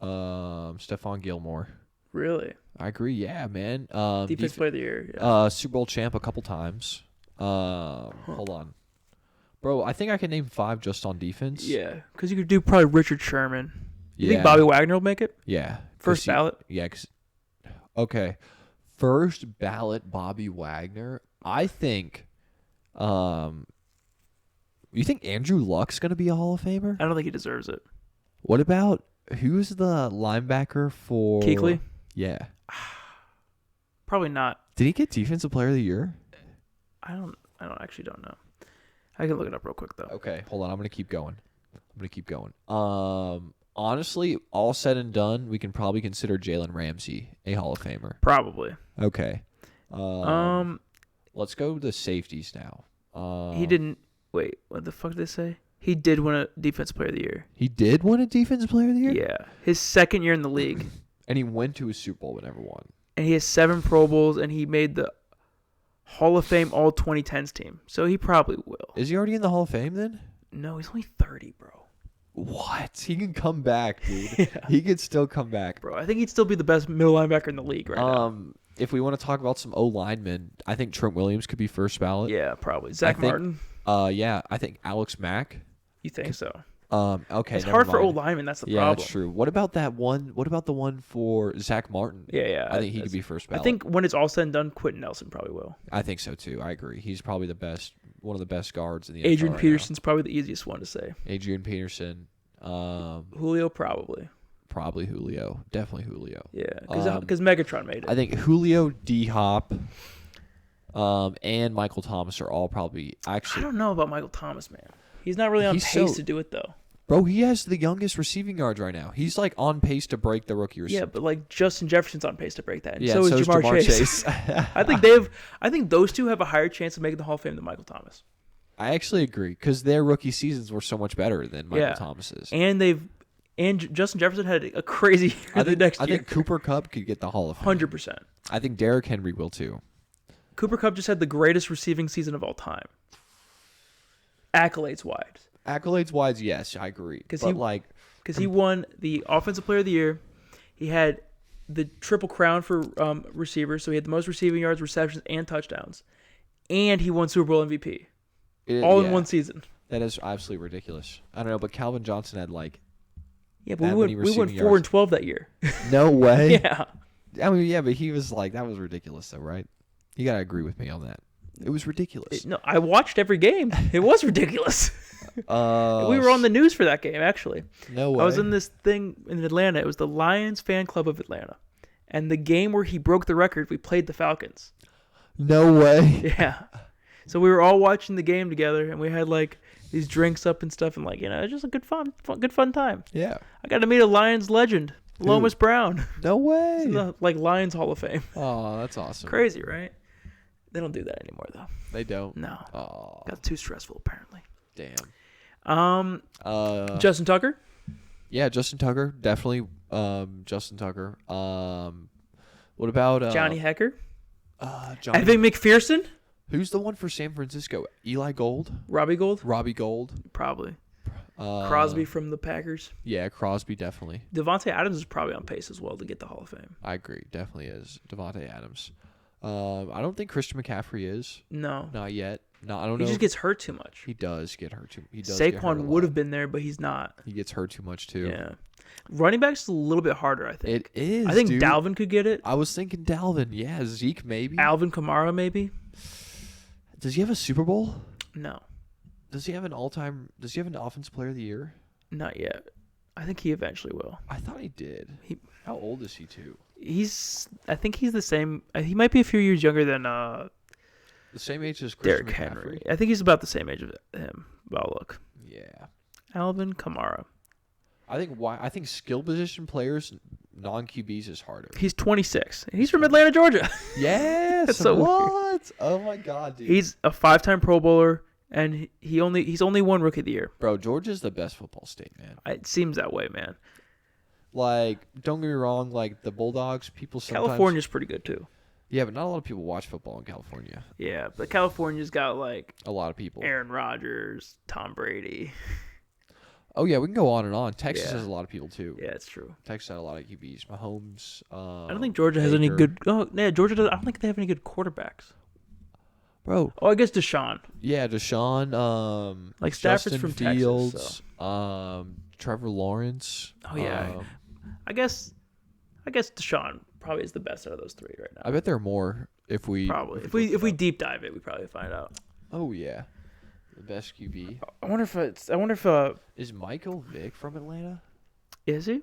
Stephon Gilmore. Really? I agree. Yeah, man. Defense Player of the Year. Yeah. Super Bowl champ a couple times. Hold on, bro. I think I can name 5 just on defense. Yeah, because you could do probably Richard Sherman. You Yeah. think Bobby Wagner will make it? Yeah. First ballot? Yeah. Okay. First ballot Bobby Wagner. I think. You think Andrew Luck's gonna be a Hall of Famer? I don't think he deserves it. What about who's the linebacker for Kuechly? Yeah. Probably not. Did he get Defensive Player of the Year? I don't know. I can look it up real quick though. Okay, hold on. I'm gonna keep going. Honestly, all said and done, we can probably consider Jalen Ramsey a Hall of Famer. Probably. Okay. Let's go to the safeties now. He didn't. Wait, what the fuck did they say? He did win a Defensive Player of the Year. He did win a Defensive Player of the Year? Yeah. His second year in the league. And he went to a Super Bowl but never won. And he has 7 Pro Bowls, and he made the Hall of Fame All 2010s team. So he probably will. Is he already in the Hall of Fame then? No, he's only 30, bro. What? He can come back, dude. Yeah. He could still come back. Bro, I think he'd still be the best middle linebacker in the league right now. If we want to talk about some O-linemen, I think Trent Williams could be first ballot. Yeah, probably. Zach Martin? Yeah, I think Alex Mack. You think so? Okay. It's hard for O-linemen. That's the problem. Yeah, that's true. What about that one? What about the one for Zach Martin? Yeah. I think he could be first ballot. I think when it's all said and done, Quentin Nelson probably will. I think so too. I agree. He's probably the best, one of the best guards in the NFL Adrian right Peterson's probably the easiest one to say. Adrian Peterson. Julio probably. Probably Julio. Definitely Julio. Yeah, because Megatron made it. I think Julio, D-Hop, and Michael Thomas are all probably actually. I don't know about Michael Thomas, man. He's not really on pace to do it though. Bro, he has the youngest receiving yards right now. He's like on pace to break the rookie receiving. Yeah, but like Justin Jefferson's on pace to break that. And yeah, so is Jamar Chase. I think those two have a higher chance of making the Hall of Fame than Michael Thomas. I actually agree because their rookie seasons were so much better than Michael Thomas's. And Justin Jefferson had a crazy year the next year. I think Cooper Kupp could get the Hall of Fame. 100%. I think Derrick Henry will too. Cooper Kupp just had the greatest receiving season of all time. Accolades wise, yes, I agree. Because he won the Offensive Player of the Year. He had the Triple Crown for receivers, so he had the most receiving yards, receptions, and touchdowns. And he won Super Bowl MVP. All in one season. That is absolutely ridiculous. I don't know, but Calvin Johnson had like. Yeah, but we went 4-12 that year. No way. Yeah. I mean, yeah, but he was like, that was ridiculous, though, right? You gotta agree with me on that. It was ridiculous. No, I watched every game. It was ridiculous. We were on the news for that game, actually. No way. I was in this thing in Atlanta. It was the Lions fan club of Atlanta. And the game where he broke the record, we played the Falcons. No way. Yeah. So we were all watching the game together, and we had like these drinks up and stuff, and like it's just a good fun time. Yeah. I got to meet a Lions legend, Lomas Brown. No way. He's in the Lions Hall of Fame. Oh, that's awesome. Crazy, right? They don't do that anymore, though. They don't. No. Oh, Got too stressful, apparently. damn. Justin Tucker. Yeah, Justin Tucker, definitely. Justin Tucker. What about Johnny Hecker. Johnny? Evan McPherson. Who's the one for San Francisco? Eli Gold? Robbie Gould. Robbie Gold? Probably. Crosby from the Packers. Yeah, Crosby definitely. Devontae Adams is probably on pace as well to get the Hall of Fame. I agree, definitely is Devontae Adams. I don't think Christian McCaffrey is. No, Not yet. No, I don't know. he just gets hurt too much. He does get hurt too. He does. Get hurt a Saquon would lot. have been there, but he's not. He gets hurt too much too. Yeah, running back's a little bit harder. I think It is. I think dude. Dalvin could get it. I was thinking Dalvin. Yeah, Zeke maybe. Alvin Kamara maybe. Does he have a Super Bowl? No, Does he have an all-time? Does he have an Offensive Player of the Year? not yet. I think he eventually will. I thought he did. How old is he too? I think he's the same. He might be a few years younger than The same age as Christian Derrick McCaffrey. Henry. I think he's about the same age as him. Well, look, Yeah. Alvin Kamara. I think skill position players, non-QBs, is harder. He's 26. He's from Atlanta, Georgia. Yes. That's so what? Oh my God, dude. He's a 5-time Pro Bowler, and he's only won Rookie of the Year. Bro, Georgia's the best football state, man. It seems that way, man. Like, don't get me wrong. Like the Bulldogs, people sometimes. California's pretty good too. Yeah, but not a lot of people watch football in California. Yeah, but California's got like A lot of people. Aaron Rodgers, Tom Brady. Oh yeah, we can go on and on. Texas Yeah. has a lot of people too. Yeah, it's true. Texas had a lot of QBs. Mahomes. I don't think Georgia has any good. Oh, yeah, Georgia does. I don't think they have any good quarterbacks. Bro. Oh, I guess Deshaun. Yeah, Deshaun. Like Stafford's Justin from Texas, Fields. Trevor Lawrence. Oh yeah, I guess Deshaun probably is the best out of those three right now. I bet there are more if we Probably. If look we up. deep dive it, we probably find out. Oh yeah, the best QB. I wonder if Is Michael Vick from Atlanta? is he?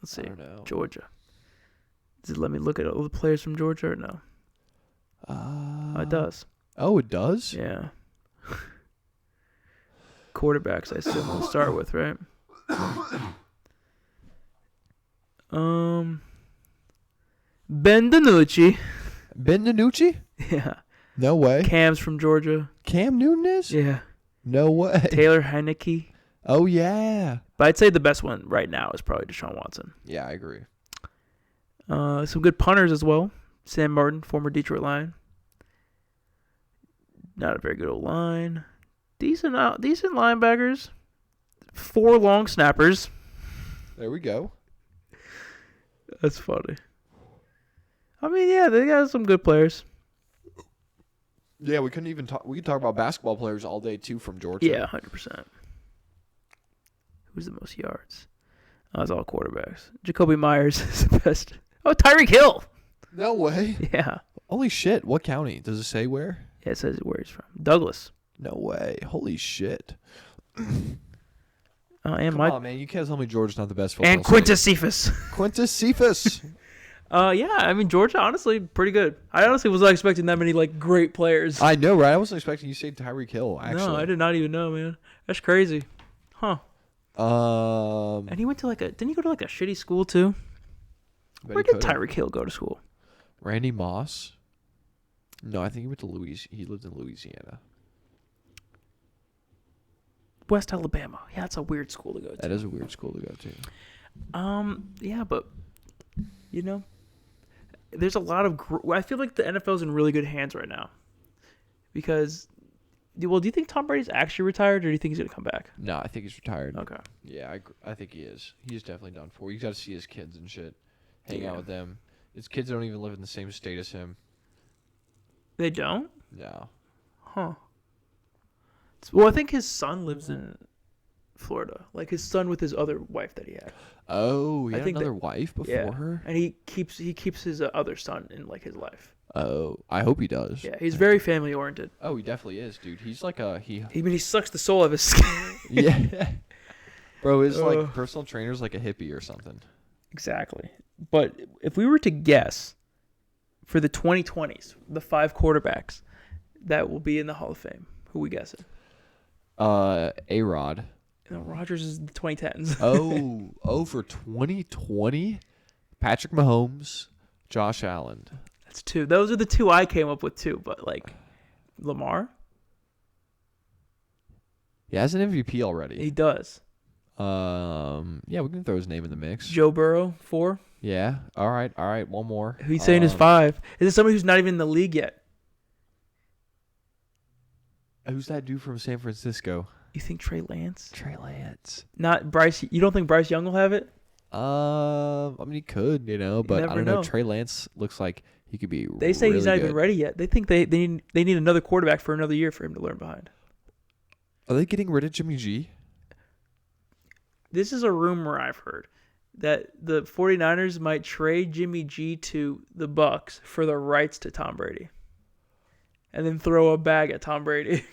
Let's see. I don't know. Georgia. Does it let me look at all the players from Georgia or no? It does. Oh, it does? Yeah. Quarterbacks, I assume we'll start with, right? Ben DiNucci. Ben DiNucci? Yeah. No way. Cam's from Georgia. Cam Newton is? Yeah. No way. Taylor Heineke. Oh, yeah. But I'd say the best one right now is probably Deshaun Watson. Yeah, I agree. Some good punters as well. Sam Martin, former Detroit Lion. Not a very good old line. Decent linebackers. 4 long snappers. There we go. That's funny. I mean, yeah, they got some good players. Yeah, we couldn't even talk. We could talk about basketball players all day, too, from Georgia. Yeah, 100%. Who's the most yards? Oh, it's all quarterbacks. Jacoby Myers is the best. Oh, Tyreek Hill. No way. Yeah. Holy shit. What county? Does it say where? Yeah, it says where he's from. Douglas. No way. Holy shit. And Come Mike. on, man. You can't tell me Georgia's not the best football And Quintus Cephas. Quintus Cephas. Yeah, I mean, Georgia, honestly, pretty good. I honestly was not expecting that many, like, great players. I know, right? I wasn't expecting you to say Tyreek Hill, actually. No, I did not even know, man. That's crazy. Huh. And he went to, didn't he go to, a shitty school, too? Where did Tyreek Hill go to school? Randy Moss? No, I think he went to he lived in Louisiana. West Alabama. Yeah, that's a weird school to go to. That is a weird school to go to. Yeah, but, there's a lot of... I feel like the NFL's in really good hands right now. Because, well, do you think Tom Brady's actually retired, or do you think he's going to come back? No, I think he's retired. Okay. Yeah, I think he is. He's definitely done for. You got to see his kids and shit. Hang out with them. His kids don't even live in the same state as him. They don't? No. Huh. Well, I think his son lives in Florida. Like his son with his other wife that he had. Oh, he I had think another wife before her? And he keeps his other son in like his life. Oh, I hope he does. Yeah, he's very family oriented. Oh, he definitely is, dude. He's like he sucks the soul of his skin. Yeah. Bro, his like personal trainer's like a hippie or something. Exactly. But if we were to guess for the 2020s, the 5 quarterbacks that will be in the Hall of Fame, who we guessing? A-Rod. No, Rodgers is the 2010s. For 2020? Patrick Mahomes, Josh Allen. That's 2. Those are the 2 I came up with too. But like Lamar, He has an MVP already. he does. Yeah, we can throw his name in the mix. Joe Burrow 4. Yeah. All right. One more. Who you saying is 5? Is it somebody who's not even in the league yet? Who's that dude from San Francisco? You think Trey Lance? Trey Lance. Not Bryce. You don't think Bryce Young will have it? I mean, he could, but I don't know. know. Trey Lance looks like he could be. They say he's not good. even ready yet. They think they need another quarterback for another year for him to learn behind. Are they getting rid of Jimmy G? This is a rumor I've heard that the 49ers might trade Jimmy G to the Bucks for the rights to Tom Brady. And then throw a bag at Tom Brady.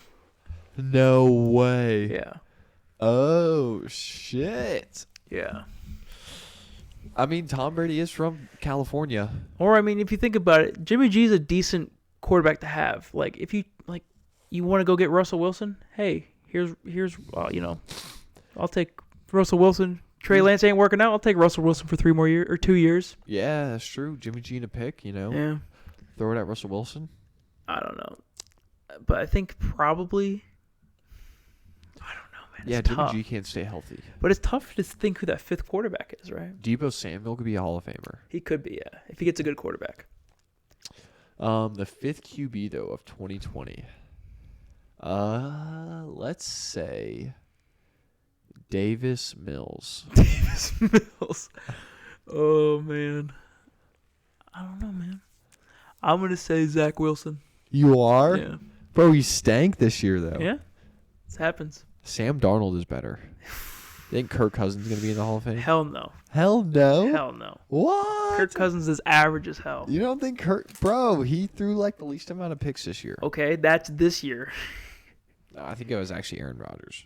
No way. Yeah. Oh, shit. Yeah. I mean, Tom Brady is from California. Or I mean, if you think about it, Jimmy G is a decent quarterback to have. Like if you want to go get Russell Wilson, hey, here's I'll take Russell Wilson. Trey Lance ain't working out. I'll take Russell Wilson for 3 more years or 2 years. Yeah, that's true. Jimmy G in a pick, Yeah. Throw it at Russell Wilson. I don't know. But I think probably I don't know, man. Yeah, It's Jimmy tough. G can't stay healthy. But it's tough to think who that 5th quarterback is, right? Debo Samuel could be a Hall of Famer. He could be, yeah, if he gets a good quarterback. The 5th QB though of 2020. Let's say Davis Mills. Davis Mills. Oh man. I don't know, man. I'm gonna say Zach Wilson. You are? Yeah. Bro, he stank this year though. Yeah. This happens. Sam Darnold is better. Think Kirk Cousins is gonna be in the Hall of Fame? Hell no. Hell no. Hell no. What? Kirk Cousins is average as hell. You don't think Bro, he threw like the least amount of picks this year. Okay, that's this year. No, I think it was actually Aaron Rodgers.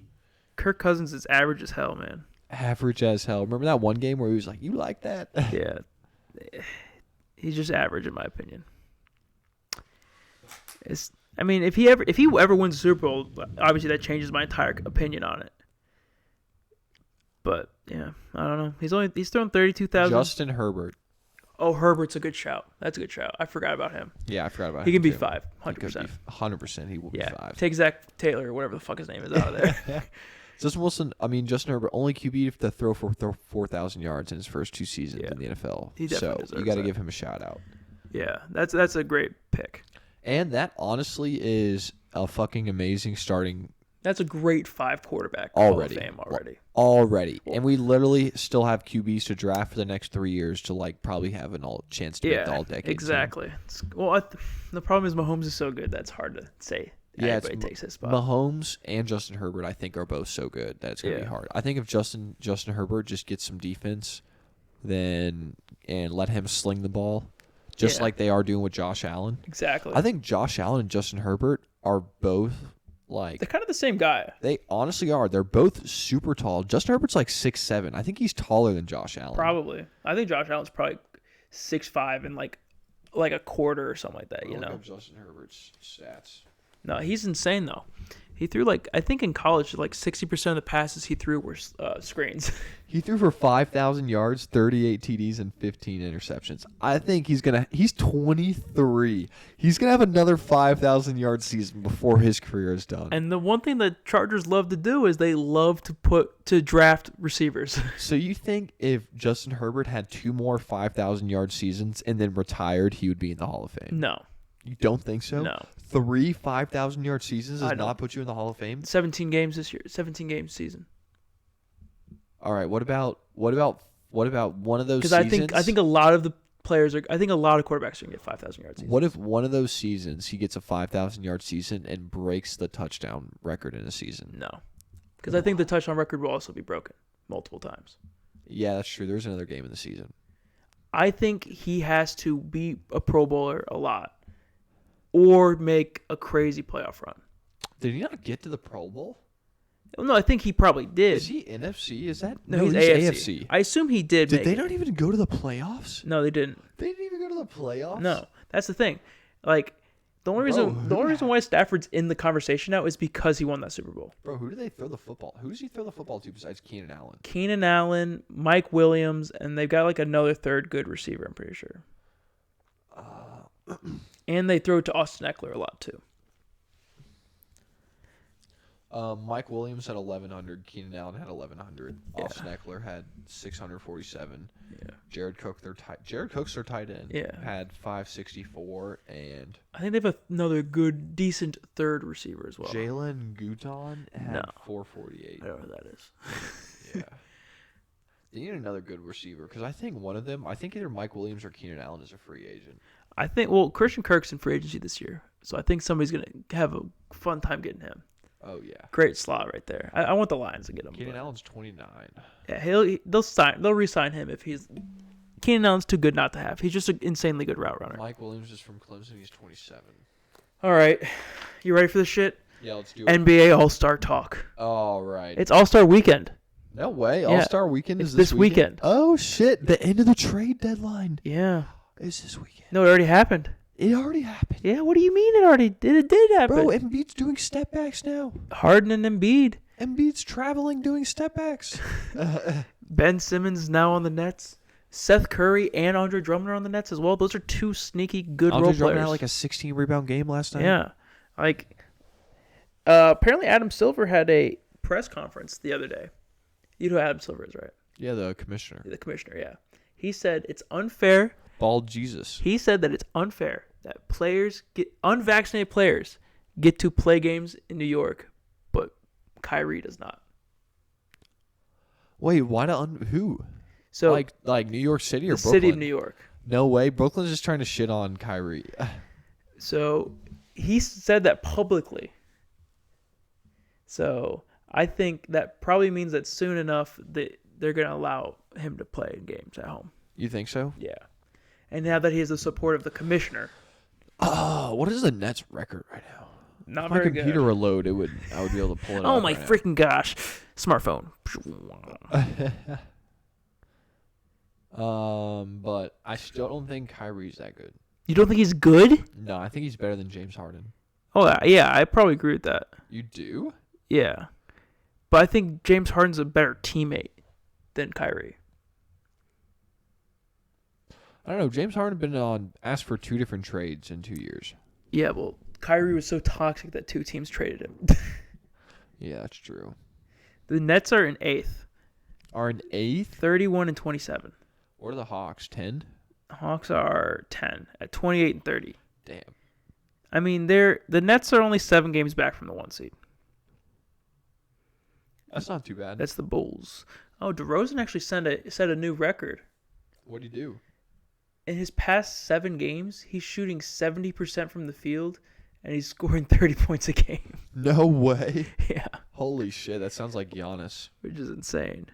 Kirk Cousins is average as hell, man. Average as hell. Remember that one game where he was like, "You like that?" Yeah. He's just average in my opinion. If he ever wins the Super Bowl, obviously that changes my entire opinion on it. But yeah, I don't know. He's thrown 32,000. Justin Herbert. Oh, Herbert's a good shout. That's a good shout. I forgot about him. Yeah, I forgot about him. He can be too. 5, 100%. 100%. He will be 5. Take Zach Taylor or whatever the fuck his name is out of there. Justin Herbert only QB to throw for 4,000 yards in his first 2 seasons in the NFL. He definitely so you got to deserves give him a shout out. Yeah, that's a great pick. And that honestly is a fucking amazing starting. That's a great 5 quarterback Already. Hall of Fame already. And we literally still have QBs to draft for the next 3 years to probably have an chance to make the all-decade. Exactly. The problem is Mahomes is so good that's hard to say. Yeah, anybody takes his spot. Mahomes and Justin Herbert, I think, are both so good that it's gonna be hard. I think if Justin Herbert just gets some defense, and let him sling the ball, just like they are doing with Josh Allen. Exactly. I think Josh Allen and Justin Herbert are both they're kind of the same guy. They honestly are. They're both super tall. Justin Herbert's like 6'7". I think he's taller than Josh Allen. Probably. I think Josh Allen's probably 6'5" and like a quarter or something like that. You know. Justin Herbert's stats. No, he's insane though. He threw I think in college 60% of the passes he threw were screens. He threw for 5,000 yards, 38 TDs, and 15 interceptions. I think he's 23. He's gonna have another 5,000 yard season before his career is done. And the one thing the Chargers love to do is they love to draft receivers. So you think if Justin Herbert had 2 more 5,000 yard seasons and then retired, he would be in the Hall of Fame? No. You don't think so? No. 3 5,000 yard seasons does not put you in the Hall of Fame? 17 games this year. 17 games season. All right. What about one of those seasons? Because I think a lot of the players I think a lot of quarterbacks are gonna get 5,000 yards. What if one of those seasons he gets a 5,000 yard season and breaks the touchdown record in a season? No, because I think the touchdown record will also be broken multiple times. Yeah, that's true. There's another game in the season. I think he has to be a Pro Bowler a lot, or make a crazy playoff run. Did he not get to the Pro Bowl? No, I think he probably did. Is he NFC? Is that No, he's AFC. I assume he did. Did they not even go to the playoffs? No, they didn't. They didn't even go to the playoffs? No, that's the thing. Like, the only reason why Stafford's in the conversation now is because he won that Super Bowl. Bro, who do they throw the football? Who does he throw the football to besides Keenan Allen? Keenan Allen, Mike Williams, and they've got like another third good receiver, I'm pretty sure. And they throw it to Austin Eckler a lot too. Mike Williams had 1,100. Keenan Allen had 1,100. Yeah. Austin Eckler had 647. Yeah. Jared Cook's their tight end. Yeah. Had 564, and I think they have another good, decent third receiver as well. Jalen Gouton had 448. I don't know who that is. Yeah. They need another good receiver because I think one of them, either Mike Williams or Keenan Allen is a free agent. I think, Christian Kirk's in free agency this year, so I think somebody's going to have a fun time getting him. Oh, yeah. Great slot right there. I want the Lions to get him. Keenan Allen's 29. Yeah, they'll re-sign him if he's. Keenan Allen's too good not to have. He's just an insanely good route runner. Mike Williams is from Clemson. He's 27. All right, you ready for this shit? Yeah, let's do it. NBA All-Star talk. All right. It's All-Star weekend. No way. All-Star weekend is this weekend. Oh shit! The end of the trade deadline Yeah. is this weekend. No, it already happened. It already happened. Yeah, what do you mean it already did? It did happen. Bro, Embiid's doing step backs now. Harden and Embiid. Embiid's traveling doing step backs. Ben Simmons now on the Nets. Seth Curry and Andre Drummond are on the Nets as well. Those are two sneaky good Andre role Drummond players. had like a 16 rebound game last night. Yeah. Like, apparently Adam Silver had a press conference the other day. You know who Adam Silver is, right? Yeah, the commissioner. The commissioner, yeah. He said it's unfair. Bald Jesus. He said that it's unfair that unvaccinated players get to play games in New York, but Kyrie does not. Wait, why not? Who? So like New York City or the Brooklyn? city of New York. No way. Brooklyn's just trying to shit on Kyrie. So he said that publicly. So I think that probably means that soon enough that they're going to allow him to play in games at home. You think so? Yeah. And now that he has the support of the commissioner. Oh, what is the Nets record right now? Not If my very computer good. were load, I would be able to pull it up. Oh my right now. freaking gosh. Smartphone. But I still don't think Kyrie's that good. You don't think he's good? No, I think he's better than James Harden. Oh, yeah, I probably agree with that. You do? Yeah. But I think James Harden's a better teammate than Kyrie. I don't know. James Harden been asked for 2 different trades in 2 years. Yeah, well, Kyrie was so toxic that 2 teams traded him. Yeah, that's true. The Nets are in 8th. Are in 8th? 31 and 27. What are the Hawks? 10? Hawks are 10 at 28 and 30. Damn. I mean, the Nets are only 7 games back from the 1 seed. That's not too bad. That's the Bulls. Oh, DeRozan actually set a new record. What'd he do? In his past 7 games, he's shooting 70% from the field, and he's scoring 30 points a game. No way. Yeah. Holy shit, that sounds like Giannis. Which is insane.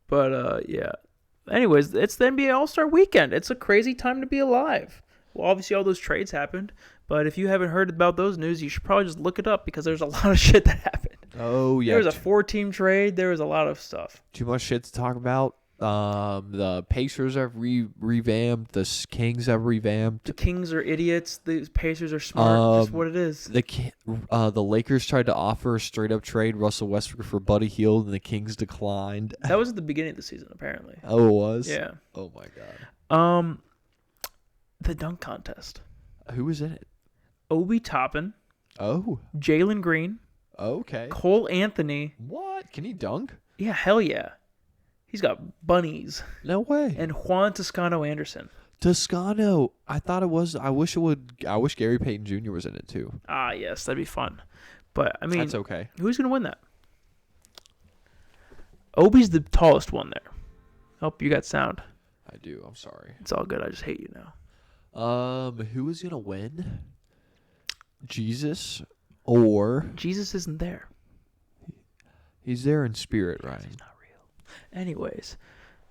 But, yeah. Anyways, it's the NBA All-Star Weekend. It's a crazy time to be alive. Well, obviously all those trades happened, but if you haven't heard about those news, you should probably just look it up because there's a lot of shit that happened. Oh, yeah. There was a 4-team trade. There was a lot of stuff. Too much shit to talk about. The Pacers have revamped. The Kings have revamped. The Kings are idiots. The Pacers are smart. That's what it is. The Lakers tried to offer a straight-up trade Russell Westbrook for Buddy Hield, and the Kings declined. That was at the beginning of the season, apparently. Oh, it was? Yeah. Oh, my God. The dunk contest. Who was in it? Obi Toppin. Oh. Jalen Green. Okay. Cole Anthony. What? Can he dunk? Yeah, hell yeah. He's got bunnies. No way. And Juan Toscano Anderson. Toscano. I thought it was. I wish Gary Payton Jr. was in it too. Ah, yes, that'd be fun. But I mean, that's okay. Who's gonna win that? Obi's the tallest one there. Hope you got sound. I do. I'm sorry. It's all good. I just hate you now. Who is gonna win? Jesus or Jesus isn't there. He's there in spirit, Ryan. He's not real. Anyways,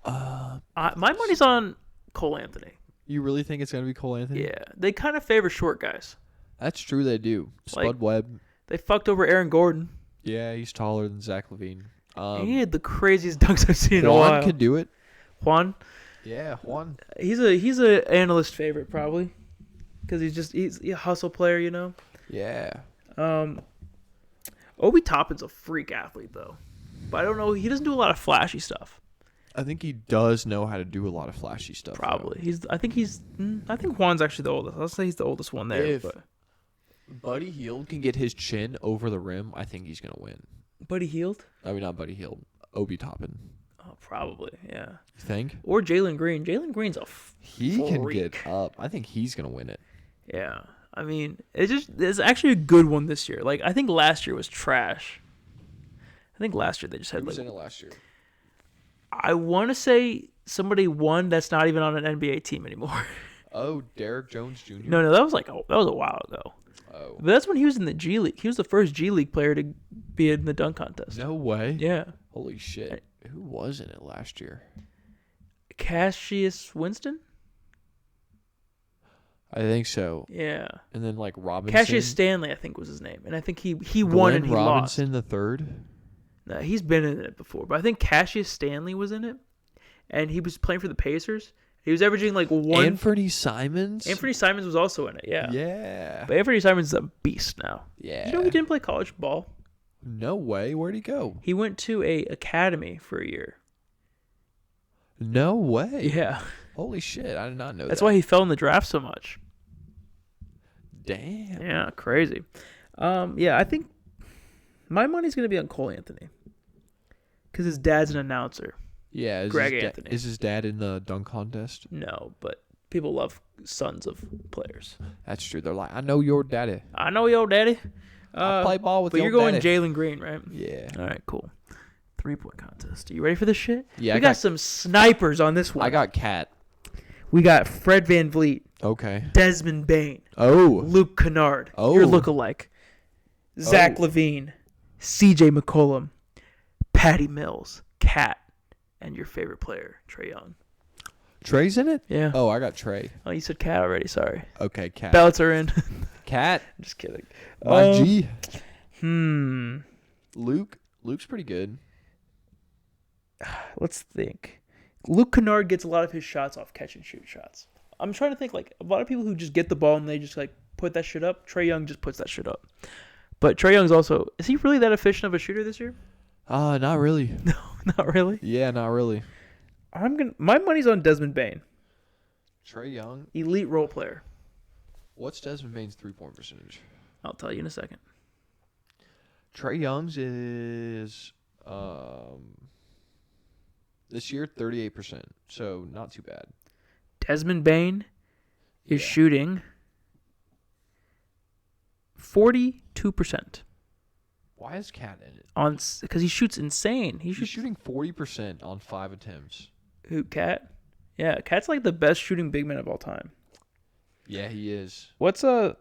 my money's on Cole Anthony. You really think it's gonna be Cole Anthony? Yeah, they kind of favor short guys. That's true. They do. Spud Like, Webb. They fucked over Aaron Gordon. Yeah, he's taller than Zach LaVine. He had the craziest dunks I've seen in a Juan while. could do it. Juan? Yeah, Juan. He's a analyst favorite probably, because he's a hustle player, you know. Yeah. Obi Toppin's a freak athlete though, but I don't know. He doesn't do a lot of flashy stuff. I think he does know how to do a lot of flashy stuff. Probably. I think Juan's actually the oldest. I'll say he's the oldest one there. If but Buddy Hield can get his chin over the rim, I think he's gonna win. Buddy Hield? I mean, not Buddy Hield. Obi Toppin. Oh, probably. Yeah. You think? Or Jalen Green. Jalen Green's a He freak. can get up. I think he's gonna win it. Yeah. I mean, it's actually a good one this year. Like, I think last year was trash. I think last year they just had Who was like. in it last year? I want to say somebody won that's not even on an NBA team anymore. Oh, Derek Jones Jr. No, that was a while ago. Oh. But that's when he was in the G League. He was the first G League player to be in the dunk contest. No way. Yeah. Holy shit. Who was in it last year? Cassius Winston? I think so. Yeah. And then like Robinson. Cassius Stanley, I think was his name. And I think he won and he Robinson lost. the third. No, he's been in it before. But I think Cassius Stanley was in it. And he was playing for the Pacers. He was averaging like one. Anthony Simons. Anthony Simons was also in it, yeah. Yeah. But Anthony Simons is a beast now. Yeah. You know he didn't play college ball? No way. Where'd he go? He went to a academy for a year. No way. Yeah. Holy shit. I did not know That's that. why he fell in the draft so much. Damn. Yeah, crazy. Yeah, I think my money's going to be on Cole Anthony. Because his dad's an announcer. Yeah. Anthony. Is his dad in the dunk contest? No, but people love sons of players. That's true. They're like, I know your daddy. I know your daddy. I play ball with but your you're going daddy. Jalen Green, right? Yeah. All right, cool. 3-point contest. Are you ready for this shit? Yeah, We got some snipers on this one. I got Cat. We got Fred VanVleet, Okay. Desmond Bain, Oh. Luke Kennard, Oh. your lookalike, Zach Oh. LaVine, CJ McCollum, Patty Mills, Cat, and your favorite player, Trae Young. Trey's in it? Yeah. Oh, I got Trey. Oh, you said Cat already. Sorry. Okay, Cat. Ballots are in. Cat. I'm just kidding. My G. Luke's pretty good. Let's think. Luke Kennard gets a lot of his shots off catch and shoot shots. I'm trying to think, like, a lot of people who just get the ball and they just, like, put that shit up. Trae Young just puts that shit up. But Trae Young's also, is he really that efficient of a shooter this year? Not really. No, not really. Yeah, not really. My money's on Desmond Bain. Trae Young. Elite role player. What's Desmond Bain's 3-point percentage? I'll tell you in a second. Trae Young's is this year 38%, so not too bad. Desmond Bain is Yeah. shooting 42% Why is Cat in it? because he shoots insane. He's shooting 40% on 5 attempts. Who, Cat? Yeah, Cat's like the best shooting big man of all time. Yeah, he is. What's Zach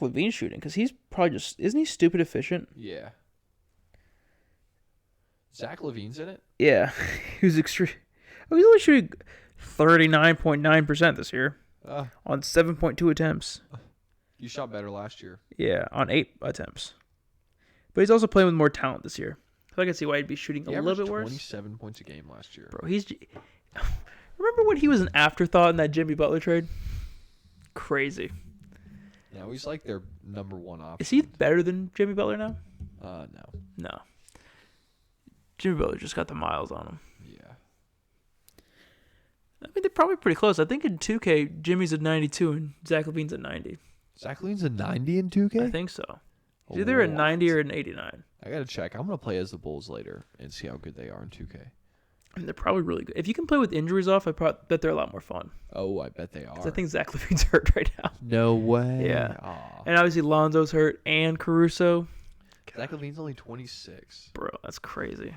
LaVine shooting? Because he's probably isn't he stupid efficient? Yeah. Zach LaVine's in it? Yeah, he was extreme. Oh, he's only shooting 39.9% this year on 7.2 attempts. You shot better last year. Yeah, on 8 attempts. But he's also playing with more talent this year. So I can see why he'd be shooting He a little bit averaged worse. 27 points a game last year. Bro, remember when he was an afterthought in that Jimmy Butler trade? Crazy. Now he's like their number 1 option. Is he better than Jimmy Butler now? No. No. Jimmy Butler just got the miles on him. Yeah. I mean, they're probably pretty close. I think in 2K, Jimmy's at 92 and Zach LaVine's at 90. Zach LaVine's a 90 in 2K? I think so. He's either a 90 or an 89. I gotta check. I'm gonna play as the Bulls later and see how good they are in 2K. I mean, they're probably really good. If you can play with injuries off, I bet they're a lot more fun. Oh, I bet they are. 'Cause I think Zach LaVine's hurt right now. No way. Yeah. Aw. And obviously Lonzo's hurt and Caruso. Zach LaVine's only 26. Bro, that's crazy.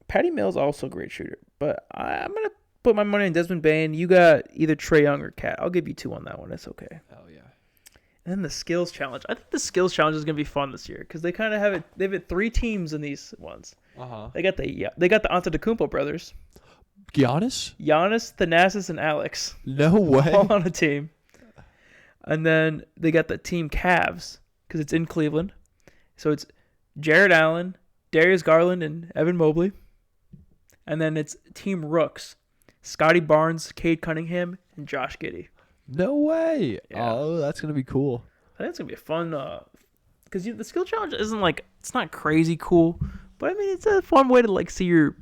Patty Mills also a great shooter, but I'm gonna put my money on Desmond Bain. You got either Trae Young or Cat. I'll give you 2 on that one. It's okay. Hell yeah. And then the skills challenge. I think the skills challenge is gonna be fun this year because they kind of have it. They've had 3 teams in these ones. They got the Antetokounmpo brothers, Giannis? Giannis, Thanasis, and Alex, No way. all on a team. And then they got the team Cavs, because it's in Cleveland. So it's Jared Allen, Darius Garland, and Evan Mobley. And then it's team rooks. Scotty Barnes, Cade Cunningham, and Josh Giddey. No way. Yeah. Oh, that's going to be cool. I think it's going to be a fun, because the skill challenge isn't it's not crazy cool, but I mean, it's a fun way to see your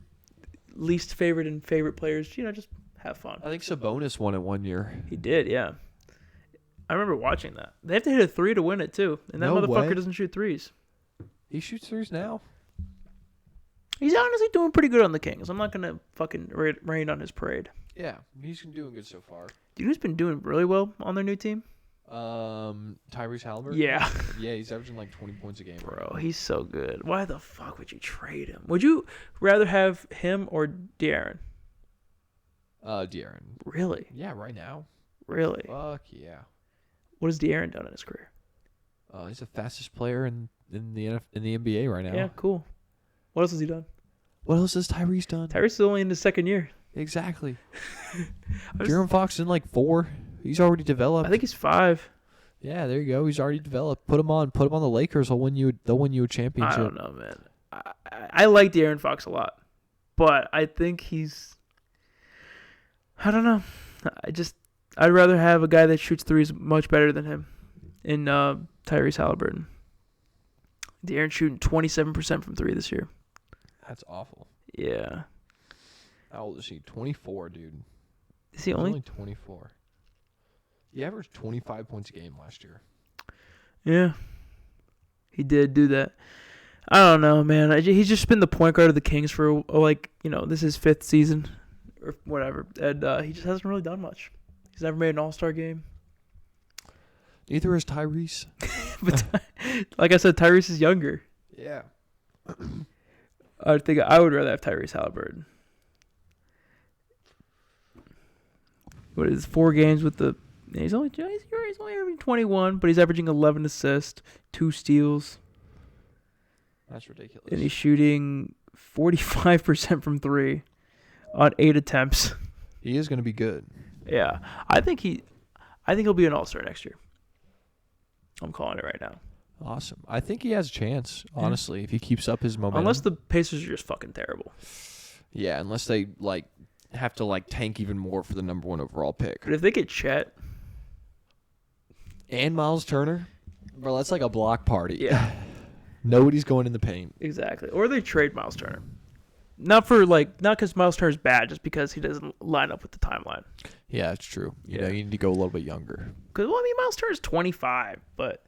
least favorite and favorite players, just have fun. I think Sabonis won it one year. He did, yeah. I remember watching that. They have to hit a 3 to win it, too. And that motherfucker doesn't shoot threes. He shoots threes now. He's honestly doing pretty good on the Kings. I'm not going to fucking rain on his parade. Yeah, he's doing good so far. Do you know who's been doing really well on their new team? Tyrese Halliburton? Yeah. Yeah, he's averaging 20 points a game. Bro, he's so good. Why the fuck would you trade him? Would you rather have him or De'Aaron? De'Aaron. Really? Yeah, right now. Really? Fuck yeah. What has De'Aaron done in his career? He's the fastest player in the NBA right now. Yeah, cool. What else has he done? What else has Tyrese done? Tyrese is only in his second year. Exactly. De'Aaron Fox in 4. He's already developed. I think he's 5. Yeah, there you go. He's already developed. Put him on the Lakers. They'll win you a championship. I don't know, man. I like De'Aaron Fox a lot, but I think I don't know. I'd rather have a guy that shoots threes much better than him in Tyrese Halliburton. De'Aaron shooting 27% from 3 this year. That's awful. Yeah. How old is he? 24, dude. Is he He's only? only 24. He averaged 25 points a game last year. Yeah. He did do that. I don't know, man. He's just been the point guard of the Kings for, this is his 5th season or whatever. And he just hasn't really done much. He's never made an all-star game. Neither is Tyrese. But like I said, Tyrese is younger. Yeah. I think I would rather have Tyrese Halliburton. What is 4 games with the? He's only averaging 21, but he's averaging 11 assists, 2 steals. That's ridiculous. And he's shooting 45% from 3 on 8 attempts. He is going to be good. Yeah, I think he'll be an all-star next year. I'm calling it right now. Awesome. I think he has a chance, honestly, if he keeps up his momentum. Unless the Pacers are just fucking terrible. Yeah, unless they have to tank even more for the number 1 overall pick. But if they get Chet and Miles Turner, bro, that's like a block party. Yeah. Nobody's going in the paint. Exactly. Or they trade Miles Turner. Not because Miles Turner's bad, just because he doesn't line up with the timeline. Yeah, it's true. You know, you need to go a little bit younger. Because Miles Turner's 25, but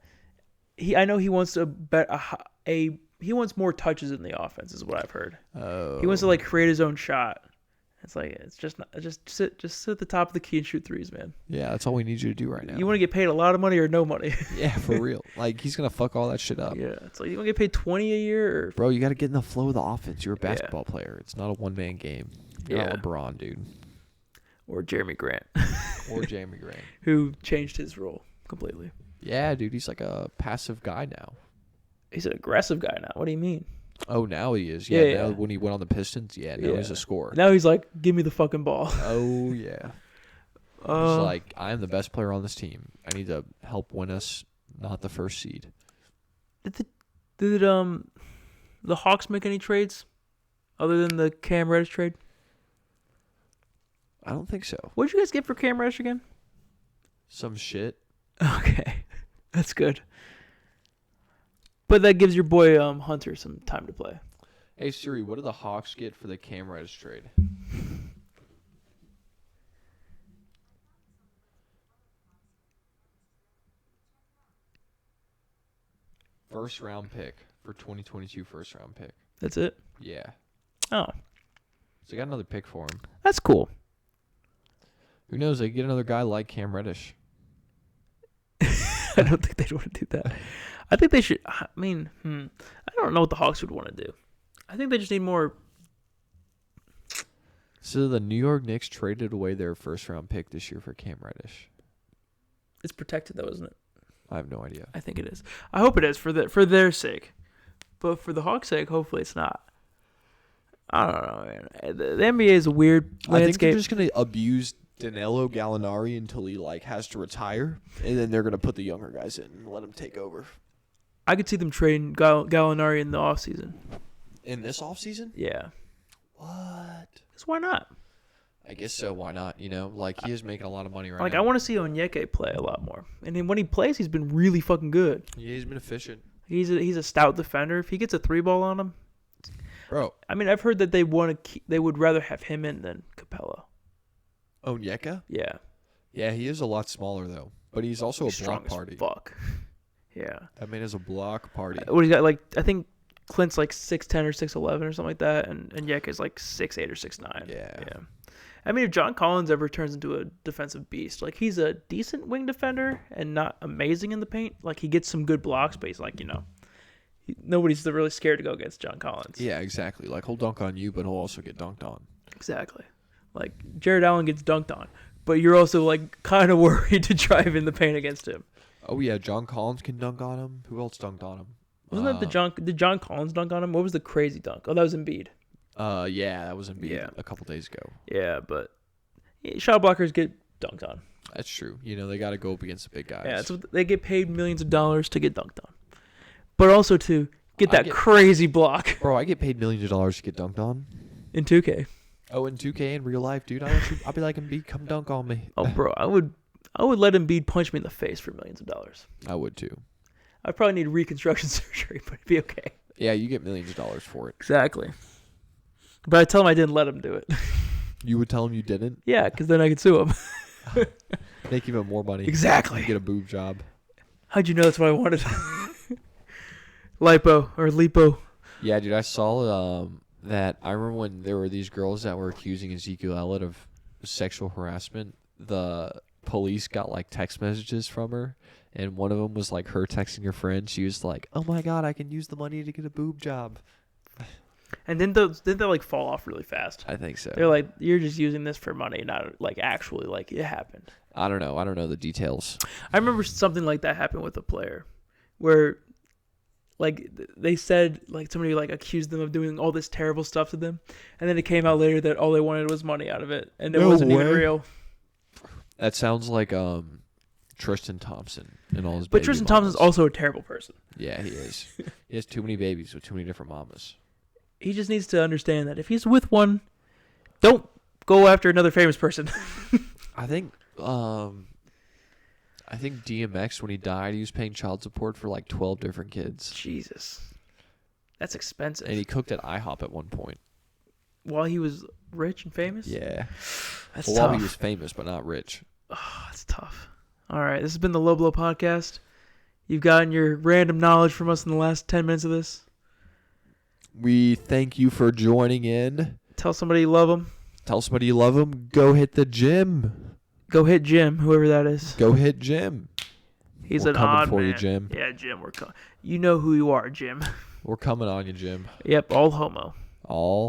I know he wants he wants more touches in the offense, is what I've heard. Oh. He wants to create his own shot. It's just sit at the top of the key and shoot threes, man. Yeah, that's all we need you to do right now. You want to get paid a lot of money or no money? Yeah, for real. He's gonna fuck all that shit up. Yeah, it's you want to get paid $20 a year, or bro, you got to get in the flow of the offense. You're a basketball player. It's not a one-man game. You're not LeBron, dude. Or Jeremy Grant. Or Jeremy Grant, who changed his role completely. Yeah, dude, he's a passive guy now. He's an aggressive guy now. What do you mean? Oh, now he is. Yeah, now when he went on the Pistons, now he's a scorer. Now he's give me the fucking ball. Oh, yeah. He's I'm the best player on this team. I need to help win us, not the first seed. Did the Hawks make any trades other than the Cam Reddish trade? I don't think so. What did you guys get for Cam Reddish again? Some shit. Okay. That's good. But that gives your boy Hunter some time to play. Hey Siri, what did the Hawks get for the Cam Reddish trade? First round pick for 2022 first round pick. That's it? Yeah. Oh. So I got another pick for him. That's cool. Who knows? They get another guy like Cam Reddish. I don't think they'd want to do that. I think they should. I mean, I don't know what the Hawks would want to do. I think they just need more. So the New York Knicks traded away their first round pick this year for Cam Reddish. It's protected though, isn't it? I have no idea. I think it is. I hope it is for their sake, but for the Hawks' sake, hopefully it's not. I don't know, man. The NBA is a weird landscape. I think they're just gonna abuse Danilo Gallinari until he has to retire, and then they're gonna put the younger guys in and let him take over. I could see them trading Gallinari in the offseason. In this offseason? Yeah. What? Because why not? I guess so. Why not? You know, like he is making a lot of money right Like now. I want to see Onyeka play a lot more, and then when he plays, he's been really fucking good. Yeah, he's been efficient, He's a stout defender. If he gets a 3-ball on him, bro. I mean, I've heard that they would rather have him in than Capella. Onyeka? Yeah. Yeah, he is a lot smaller though, but he's also a Strong block as party. Fuck. Yeah. That man is a block party. What he's got, like, I think Clint's like 6'10 or 6'11 or something like that, and Onyeka's like 6'8 or 6'9. Yeah. I mean, if John Collins ever turns into a defensive beast, like he's a decent wing defender and not amazing in the paint. Like he gets some good blocks, but he's like, nobody's really scared to go against John Collins. Yeah, exactly. Like he'll dunk on you, but he'll also get dunked on. Exactly. Like Jared Allen gets dunked on, but you're also like kind of worried to drive in the paint against him. Oh yeah, John Collins can dunk on him. Who else dunked on him? Wasn't that did John Collins dunk on him? What was the crazy dunk? Oh, that was Embiid. Yeah, that was Embiid a couple days ago. Yeah, but shot blockers get dunked on. That's true. They got to go up against the big guys. Yeah, so they get paid millions of dollars to get dunked on, but also to get that crazy block. Bro, I get paid millions of dollars to get dunked on. In 2K. Oh, in 2K in real life, dude. I'll be like, Embiid, come dunk on me. Oh, bro, I would let Embiid punch me in the face for millions of dollars. I would too. I'd probably need reconstruction surgery, but it'd be okay. Yeah, you get millions of dollars for it. Exactly. But I tell him I didn't let him do it. You would tell him you didn't? Yeah, because then I could sue him. Make even more money. Exactly. You get a boob job. How'd you know that's what I wanted? Lipo. Yeah, dude, I saw that. I remember when there were these girls that were accusing Ezekiel Elliott of sexual harassment. The police got like text messages from her, and one of them was like her texting her friend. She was like, "Oh my god, I can use the money to get a boob job." And then they like fall off really fast. I think so. They're like, you're just using this for money, not like actually like it happened. I don't know the details. I remember something like that happened with a player, where like they said like somebody like accused them of doing all this terrible stuff to them, and then it came out later that all they wanted was money out of it, and it wasn't even real. That sounds like Tristan Thompson and all his. But Tristan Thompson's also a terrible person. Yeah, he is. He has too many babies with too many different mamas. He just needs to understand that if he's with one, don't go after another famous person. I think DMX, when he died, he was paying child support for like 12 different kids. Jesus. That's expensive. And he cooked at IHOP at one point. While he was rich and famous? Yeah. That's tough. While he was famous, but not rich. Oh, that's tough. All right, this has been the Low Blow Podcast. You've gotten your random knowledge from us in the last 10 minutes of this. We thank you for joining in. Tell somebody you love them. Tell somebody you love them. Go hit the gym. Go hit Jim, whoever that is. Go hit Jim. He's we're an coming odd for man. you, Jim. Yeah, Jim, we're coming. You know who you are, Jim. We're coming on you, Jim. Yep, all homo. All